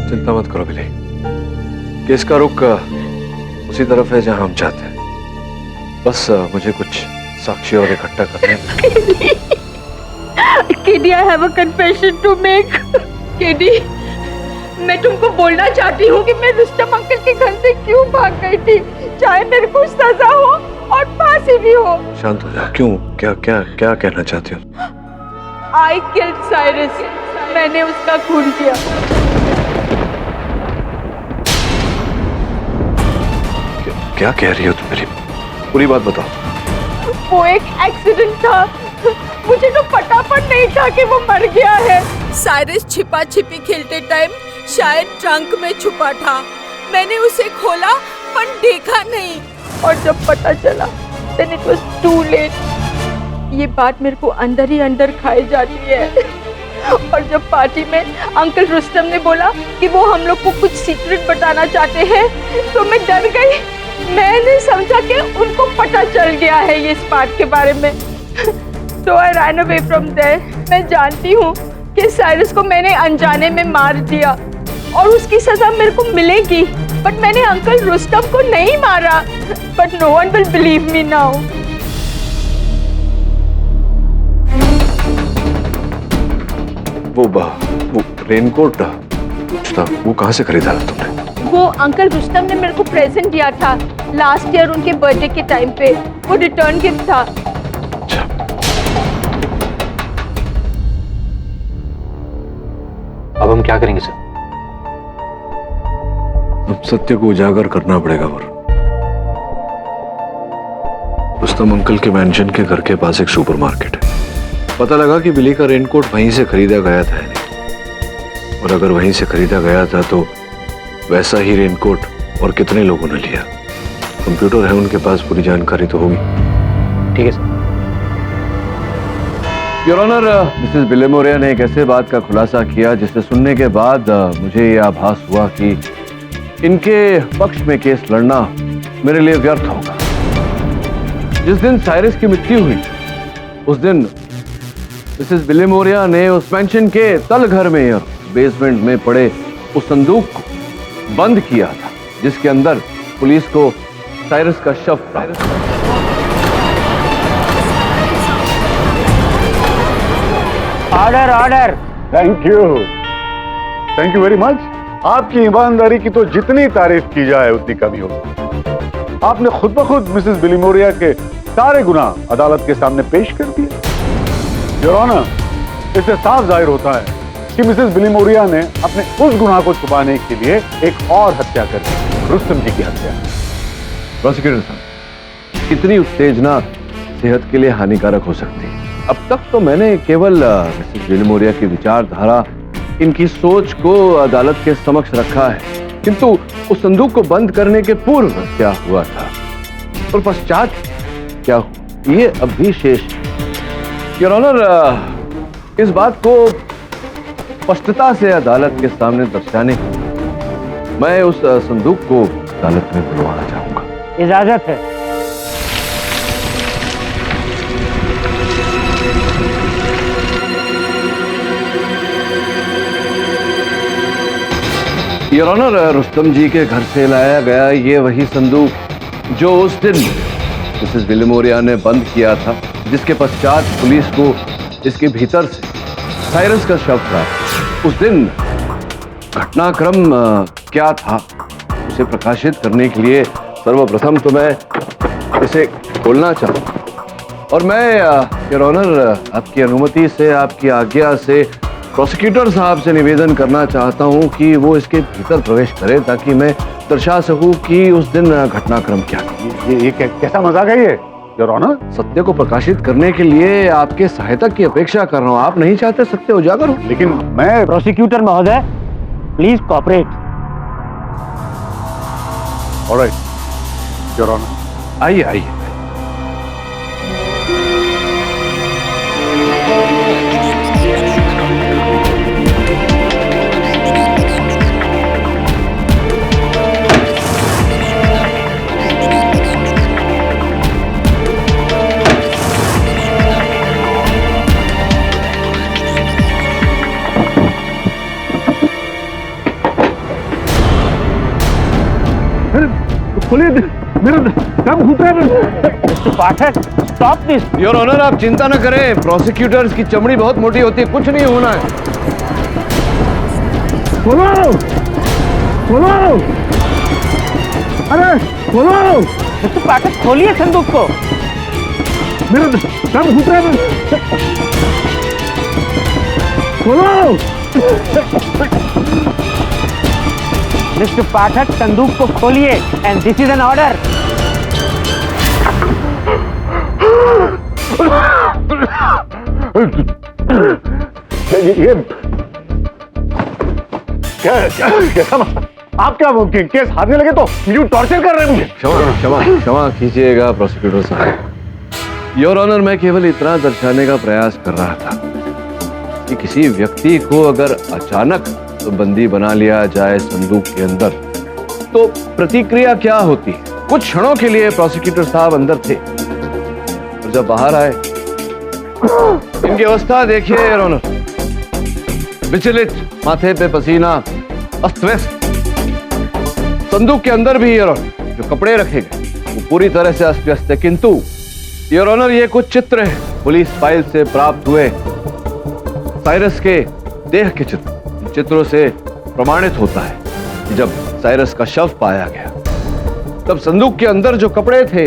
चिंता मत करो बिली, केस का रुख उसी तरफ है जहां हम चाहते हैं। बस मुझे कुछ साक्षी और इकट्ठा करने हैं। KD, I have a confession to make. KD, मैं तुमको बोलना चाहती हूँ कि मैं रुस्तम अंकल के घर से क्यों भाग गई थी, चाहे मेरे को सजा हो और फांसी भी हो। शांत हो जा। क्यों? क्या क्या क्या कहना चाहती हो? आई किल्ड साइरस, मैंने उसका खून किया। क्या कह रही हो तुम बिली? पूरी बात बताओ। वो एक एक्सीडेंट था, मुझे तो पता पर नहीं था कि वो मर गया है। साइरस छिपा छिपी खेलते टाइम शायद ट्रंक में छुपा था। मैंने उसे खोला पर देखा नहीं, और जब पता चला then it was too late। ये बात मेरे को अंदर ही अंदर खाई जाती है। और जब पार्टी में अंकल रुस्तम ने बोला कि वो हम लोग को कुछ सीक्रेट बताना चाहते हैं, तो मैं डर गई। मैंने समझा कि उनको पता चल गया है ये इस बात के बारे में। So I ran away from there। मैं जानती हूँ कि साइरस को मैंने अनजाने में मार दिया और उसकी सजा मेरे को मिलेगी, बट मैंने अंकल रुस्तम को नहीं मारा। But no one will believe me now। वो रेनकोट था, वो कहाँ से खरीदा था तुमने? वो अंकल रुस्तम ने मेरे को प्रेजेंट दिया था लास्ट ईयर उनके बर्थडे के टाइम पे। वो रिटर्न गिफ्ट था। अब हम क्या करेंगे सर? अब सत्य को उजागर करना पड़ेगा। और रुस्तम अंकल के मैंशन के घर के पास एक सुपरमार्केट है। पता लगा कि बिली का रेनकोट वहीं से खरीदा गया था, और अगर वहीं से खरीदा गया था तो वैसा ही रेनकोट और कितने लोगों ने लिया। कंप्यूटर है उनके पास, पूरी जानकारी तो होगी। ठीक है सर। योर ऑनर, मिसेस बिली मोरिया ने एक ऐसे बात का खुलासा किया जिसे सुनने के बाद मुझे ये आभास हुआ कि इनके पक्ष में केस लड़ना मेरे लिए व्यर्थ होगा। जिस दिन साइरस की मृत्यु हुई, उस दिन मिसेस बिली मोरिया ने उस पेंशन के तल घर में और बेसमेंट में पड़े उस संदूक को बंद किया था, जिसके अंदर पुलिस को साइरस का शव प्राप्त हुआ। Order order. Thank you very much. आपकी ईमानदारी की तो जितनी तारीफ की जाए उतनी कमी होगी। आपने खुद ब खुद मिसेस बिली मोरिया के सारे गुनाह अदालत के सामने पेश कर दिए। योर ऑनर, इससे साफ जाहिर होता है कि मिसेस बिली मोरिया ने अपने उस गुनाह को छुपाने के लिए एक और हत्या कर दी, रुस्तम जी की हत्या। प्रोसिक्यूटर साहब, इतनी उत्तेजना सेहत के लिए हानिकारक हो सकती है। अब तक तो मैंने केवल मिसेस बिली मोरिया की विचारधारा, इनकी सोच को अदालत के समक्ष रखा है, किंतु उस संदूक को बंद करने के पूर्व क्या हुआ था और पश्चात क्या हुआ, ये अब भी शेष। योर ऑनर, इस बात को स्पष्टता से अदालत के सामने दर्शाने के लिए मैं उस संदूक को अदालत में बुलवाना चाहूंगा। इजाजत है। योर ऑनर, रुस्तम जी के घर से लाया गया ये वही संदूक जो उस दिन मिसेस बिली मोरिया ने बंद किया था, जिसके पश्चात पुलिस को इसके भीतर से साइरस का शव प्राप्त। उस दिन घटनाक्रम क्या था उसे प्रकाशित करने के लिए सर्वप्रथम तो मैं इसे खोलना चाहूँगा, और मैं योर ऑनर आपकी अनुमति से, आपकी आज्ञा से प्रोसिक्यूटर साहब से निवेदन करना चाहता हूं कि वो इसके भीतर प्रवेश करें ताकि मैं दर्शा सकूं कि उस दिन घटनाक्रम क्या था। ये कैसा मजाक है ये योर ऑनर? सत्य को प्रकाशित करने के लिए आपके सहायता की अपेक्षा कर रहा हूं। आप नहीं चाहते सत्य उजागर हो? लेकिन मैं प्रोसिक्यूटर महोदय, please cooperate. Alright your honour. आइए आइए। खोलिए, मेरा दम घुट रहा है। Mister Pathak, stop this. Your honour, आप चिंता न करें, प्रोसिक्यूटर्स की चमड़ी बहुत मोटी होती है, कुछ नहीं होना है। खोलो, खोलो, अरे खोलो। मिस्टर पाठक, खोलिए संदूक को। मेरा दम घुट रहा है। खोलो। मिस्टर पाठक, संदूक को खोलिए and this is an order. ये क्या आप क्या केस हारने लगे तो यू टॉर्चर कर रहे हैं मुझे। क्षमा कीजिएगा प्रोसिक्यूटर साहब। योर ऑनर, मैं केवल इतना दर्शाने का प्रयास कर रहा था कि किसी व्यक्ति को अगर अचानक बंदी बना लिया जाए संदूक के अंदर तो प्रतिक्रिया क्या होती है। कुछ क्षणों के लिए प्रोसिक्यूटर साहब अंदर थे और जब बाहर आए इनकी अवस्था देखिए योर ऑनर। विचलित, माथे पे पसीना, अस्त व्यस्त। संदूक के अंदर भी योर ऑनर जो कपड़े रखे गए वो पूरी तरह से अस्त व्यस्त है। किंतु योर ऑनर, ये कुछ चित्र है पुलिस फाइल से प्राप्त हुए साइरस के देह के चित्र। चित्रों से प्रमाणित होता है कि जब साइरस का शव पाया गया तब संदूक के अंदर जो कपड़े थे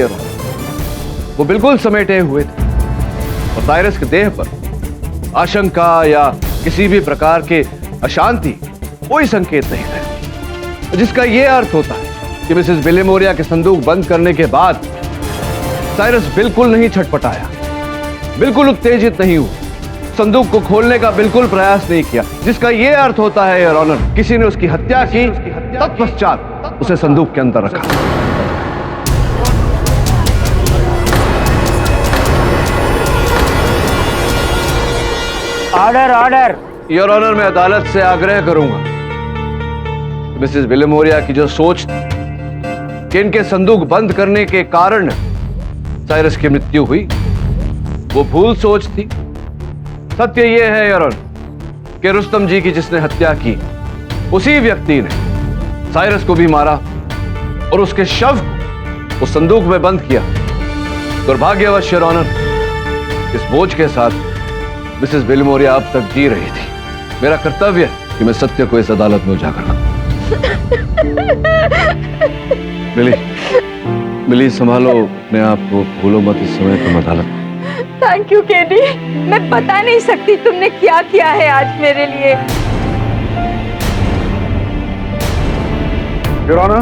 वो बिल्कुल समेटे हुए थे और साइरस के देह पर आशंका या किसी भी प्रकार के अशांति कोई संकेत नहीं थे, जिसका यह अर्थ होता है कि मिसेस बिलीमोरिया के संदूक बंद करने के बाद साइरस बिल्कुल नहीं छटपटाया, बिल्कुल उत्तेजित नहीं हुआ, संदूक को खोलने का बिल्कुल प्रयास नहीं किया, जिसका यह अर्थ होता है योर ऑनर किसी ने उसकी हत्या की, तत्पश्चात उसे संदूक के अंदर रखा। Order, order. योर ऑनर, मैं अदालत से आग्रह करूंगा मिसेस बिलीमोरिया की जो सोच थी कि इनके संदूक बंद करने के कारण साइरस की मृत्यु हुई वो भूल सोच थी। सत्य यह है योर ऑनर कि रुस्तम जी की जिसने हत्या की उसी व्यक्ति ने साइरस को भी मारा और उसके शव को उस संदूक में बंद किया। दुर्भाग्यवश योर ऑनर, इस बोझ के साथ मिसेस बिलीमोरिया अब तक जी रही थी। मेरा कर्तव्य है कि मैं सत्य को इस अदालत में उजागर करूं। मिली संभालो अपने आप को, भूलो मत इस समय तुम अदालत। थैंक यू केडी, मैं बता नहीं सकती तुमने क्या किया है आज मेरे लिए। योर ऑनर,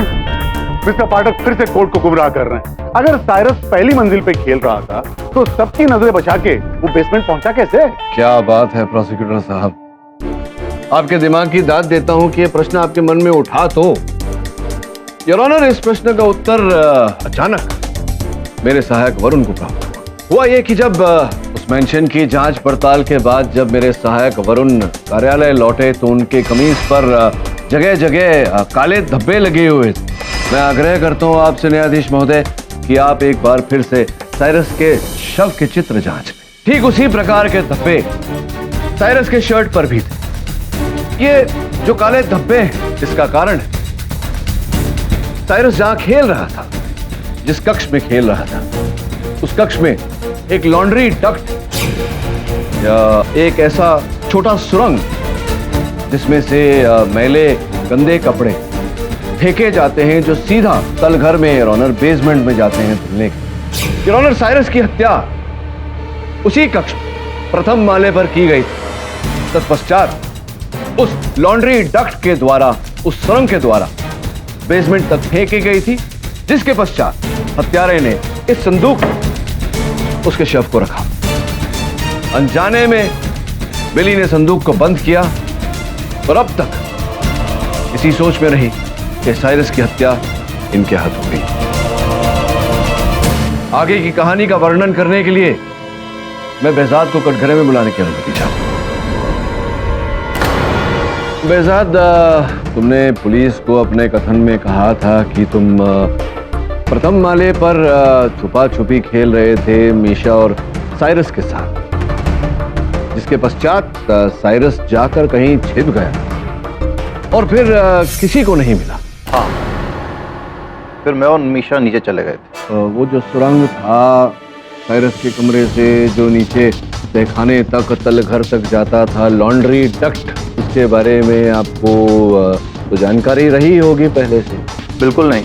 मिस्टर पाठक फिर से कोर्ट को गुमराह कर रहे हैं। अगर साइरस पहली मंजिल पे खेल रहा था तो सबकी नजरें बचा के वो बेसमेंट पहुंचा कैसे? क्या बात है प्रोसिक्यूटर साहब, आपके दिमाग की दाद देता हूं कि यह प्रश्न आपके मन में उठा तो। योर ऑनर, इस प्रश्न का उत्तर अचानक मेरे सहायक वरुण को प्राप्त हुआ ये कि जब उस मेंशन की जांच पड़ताल के बाद जब मेरे सहायक वरुण कार्यालय लौटे तो उनके कमीज पर जगह जगह काले धब्बे लगे हुए थे। मैं आग्रह करता हूं आपसे न्यायाधीश महोदय कि आप एक बार फिर से साइरस के शव के चित्र जांच लें। ठीक उसी प्रकार के धब्बे साइरस के शर्ट पर भी थे। ये जो काले धब्बे हैं इसका कारण है साइरस जहां खेल रहा था, जिस कक्ष में खेल रहा था, उस कक्ष में एक लॉन्ड्री डक्ट या एक ऐसा छोटा सुरंग जिसमें से मैले गंदे कपड़े फेंके जाते हैं जो सीधा तल घर में योर ऑनर बेसमेंट में जाते हैं धुलने के। योर ऑनर, साइरस की हत्या उसी कक्ष प्रथम माले पर की गई थी। तत्पश्चात उस लॉन्ड्री डक्ट के द्वारा, उस सुरंग के द्वारा बेसमेंट तक फेंकी गई थी, जिसके पश्चात हत्यारे ने इस संदूक में उसके शव को रखा। अनजाने में बिली ने संदूक को बंद किया और अब तक इसी सोच में रही कि साइरस की हत्या इनके हाथ हो गई। आगे की कहानी का वर्णन करने के लिए मैं बेहजाद को कटघरे में बुलाने की अनुमति चाहता हूं। बेहजाद, तुमने पुलिस को अपने कथन में कहा था कि तुम प्रथम माले पर छुपा छुपी खेल रहे थे मीशा और साइरस के साथ, जिसके पश्चात साइरस जाकर कहीं छिप गया और फिर किसी को नहीं मिला। हाँ, फिर मैं और मीशा नीचे चले गए थे। वो जो सुरंग था साइरस के कमरे से जो नीचे तहखाने तक तल घर तक जाता था, लॉन्ड्री डक्ट, इसके बारे में आपको तो जानकारी रही होगी पहले से? बिल्कुल नहीं,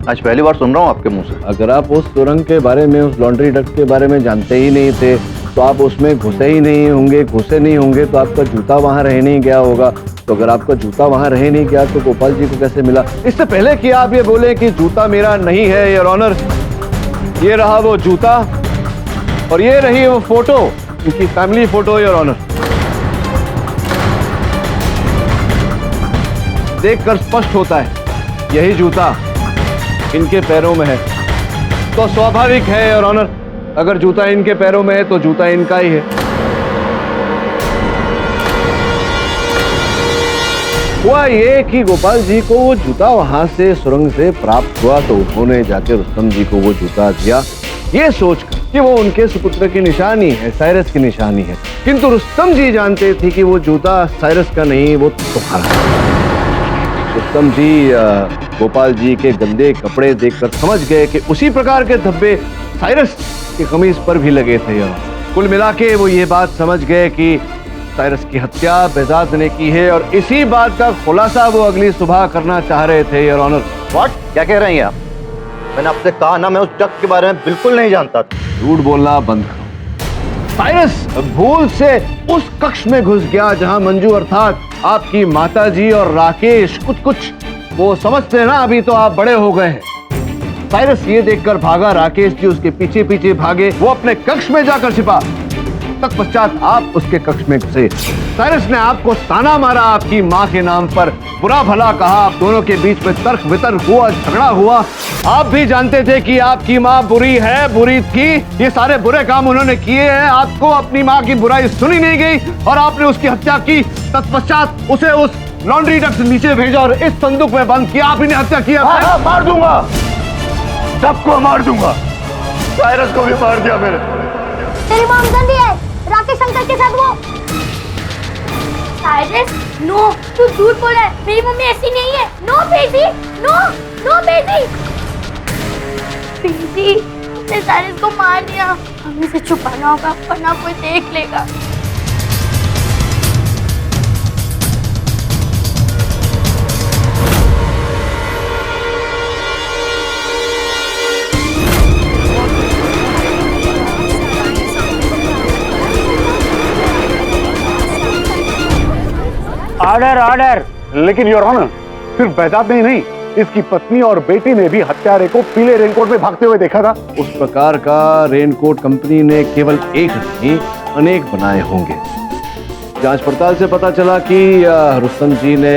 आज पहली बार सुन रहा हूँ आपके मुंह से। अगर आप उस सुरंग के बारे में, उस लॉन्ड्री डक्ट के बारे में जानते ही नहीं थे तो आप उसमें घुसे ही नहीं होंगे। घुसे नहीं होंगे तो आपका जूता वहां रह नहीं गया होगा। तो अगर आपका जूता वहां रह नहीं गया तो गोपाल जी को कैसे मिला? इससे पहले कि आप ये बोले कि जूता मेरा नहीं है योर ऑनर, ये रहा वो जूता और ये रही वो फोटो, इनकी फैमिली फोटो योर ऑनर। देखकर स्पष्ट होता है यही जूता इनके पैरों में है। तो स्वाभाविक है योर ऑनर, अगर जूता इनके पैरों में है तो जूता इनका ही है। हुआ ये कि गोपाल जी को वो जूता वहां से सुरंग से प्राप्त हुआ तो उन्होंने जाकर रुस्तम जी को वो जूता दिया, ये सोचकर कि वो उनके सुपुत्र की निशानी है, साइरस की निशानी है। किंतु रुस्तम जी जानते थे कि वो जूता साइरस का नहीं, वो तुम्हारा। रुस्तम जी गोपाल जी के गंदे कपड़े देखकर समझ गए कि उसी प्रकार के धब्बे साइरस की कमीज पर भी लगे थे। कुल मिला के वो ये बात समझ गए कि साइरस की हत्या बेहजाद ने की है और इसी बात का खुलासा वो अगली सुबह करना चाह रहे थे योर ऑनर। व्हाट? क्या कह रहे हैं आप? मैंने आपसे कहा ना, मैं उस जग के बारे में बिल्कुल नहीं जानता था। झूठ बोलना बंद करो। साइरस भूल से उस कक्ष में घुस गया जहां मंजू अर्थात आपकी माताजी और राकेश कुछ वो समझते हैं ना, अभी तो आप बड़े हो गए हैं। साइरस ये देखकर भागा, राकेश जी उसके पीछे पीछे भागे, वो अपने कक्ष में जाकर छिपा। तत्पश्चात आप उसके कक्ष में घुसे। साइरस ने आपको ताना मारा, आपकी माँ के नाम पर बुरा भला कहा, आप दोनों के बीच में तर्क वितर्क हुआ, झगड़ा हुआ। आप भी जानते थे कि आपकी माँ बुरी है, बुरी थी, ये सारे बुरे काम उन्होंने किए हैं। आपको अपनी माँ की बुराई सुनी नहीं गई और आपने उसकी हत्या की। तत्पश्चात उसे उस लॉन्ड्री डक्ट से नीचे भेजा और इस संदूक में बंद किया। आप ही ने हत्या किया। हाँ, मार दूंगा, सबको मार दूंगा, साइरस को भी मार दिया मैंने। तेरी मॉम गंदी है, राकेश अंकल के साथ वो। साइरस, नो, तू झूठ बोल रहा है, मेरी मम्मी ऐसी नहीं है। नो बेटी, नो, नो बेटी। बेटी, उसने साइरस को मार दिया, हमें इसे छुपाना होगा वरना कोई देख लेगा। Order order. लेकिन योर ऑनर, सिर्फ बेहजाद ने ही नहीं, इसकी पत्नी और बेटी ने भी हत्यारे को पीले रेनकोट में भागते हुए देखा था। उस प्रकार का रेनकोट कंपनी ने केवल एक नहीं अनेक बनाए होंगे। जांच पड़ताल से पता चला कि रुस्तम जी ने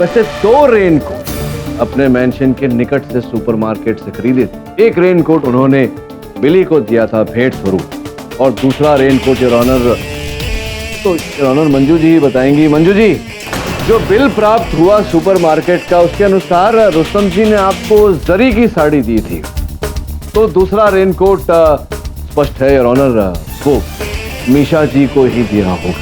वैसे 2 रेनकोट अपने मेंशन के निकट से सुपरमार्केट से खरीदे थे। एक रेनकोट उन्होंने बिली को दिया था भेंट स्वरूप और दूसरा रेनकोट योर ऑनर तो योर ऑनर मंजू जी बताएंगी। मंजू जी, जो बिल प्राप्त हुआ सुपरमार्केट का उसके अनुसार रुस्तम जी ने आपको जरी की साड़ी दी थी, तो दूसरा रेनकोट स्पष्ट है योर ऑनर वो मीशा जी को ही दिया होगा।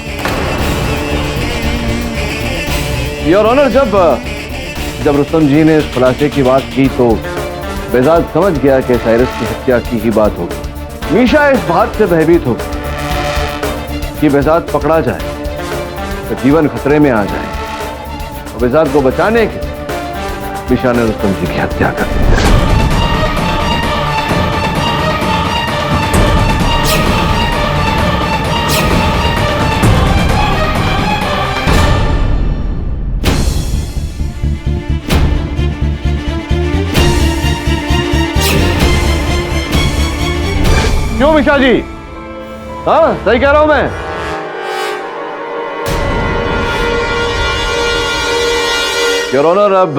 योर ऑनर, जब रुस्तम जी ने इस खुलासे की बात की तो बेहजाद समझ गया कि साइरस की हत्या की ही बात होगी। मीशा इस बात से भयभीत होगी कि बेहजाद पकड़ा जाए तो जीवन खतरे में आ जाए। बेहजाद को बचाने के मीशा ने रुस्तम जी की हत्या कर दी। क्यों मीशा जी? हाँ, सही कह रहा हूं मैं। योर ऑनर, अब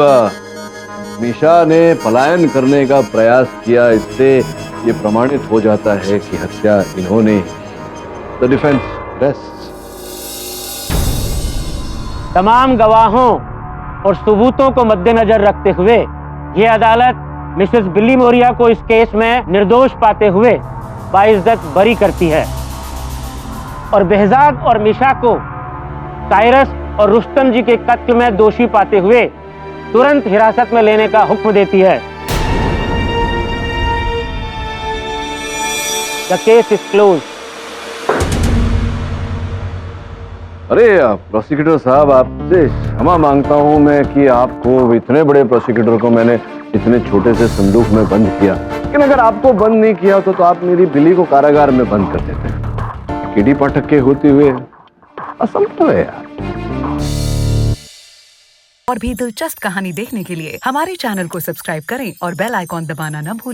मीशा ने पलायन करने का प्रयास किया, इससे ये प्रमाणित हो जाता है कि हत्या इन्होंने। The defence rest. तमाम गवाहों और सबूतों को मद्देनजर रखते हुए ये अदालत मिसेस बिली मोरिया को इस केस में निर्दोष पाते हुए बाइज्जत बरी करती है और बेहजाद और मीशा को साइरस और रुस्तम जी के कत्ल में दोषी पाते हुए तुरंत हिरासत में लेने का हुक्म देती है। The case is close. अरे प्रोसिक्यूटर साहब, आपसे क्षमा मांगता हूं मैं कि आपको, इतने बड़े प्रोसिक्यूटर को मैंने इतने छोटे से संदूक में बंद किया। लेकिन अगर आपको बंद नहीं किया तो आप मेरी बिल्ली को कारागार में बंद कर देते। केडी पाठक के होते हुए असंभव है यार। और भी दिलचस्प कहानी देखने के लिए हमारे चैनल को सब्सक्राइब करें और बेल आइकॉन दबाना न भूलें।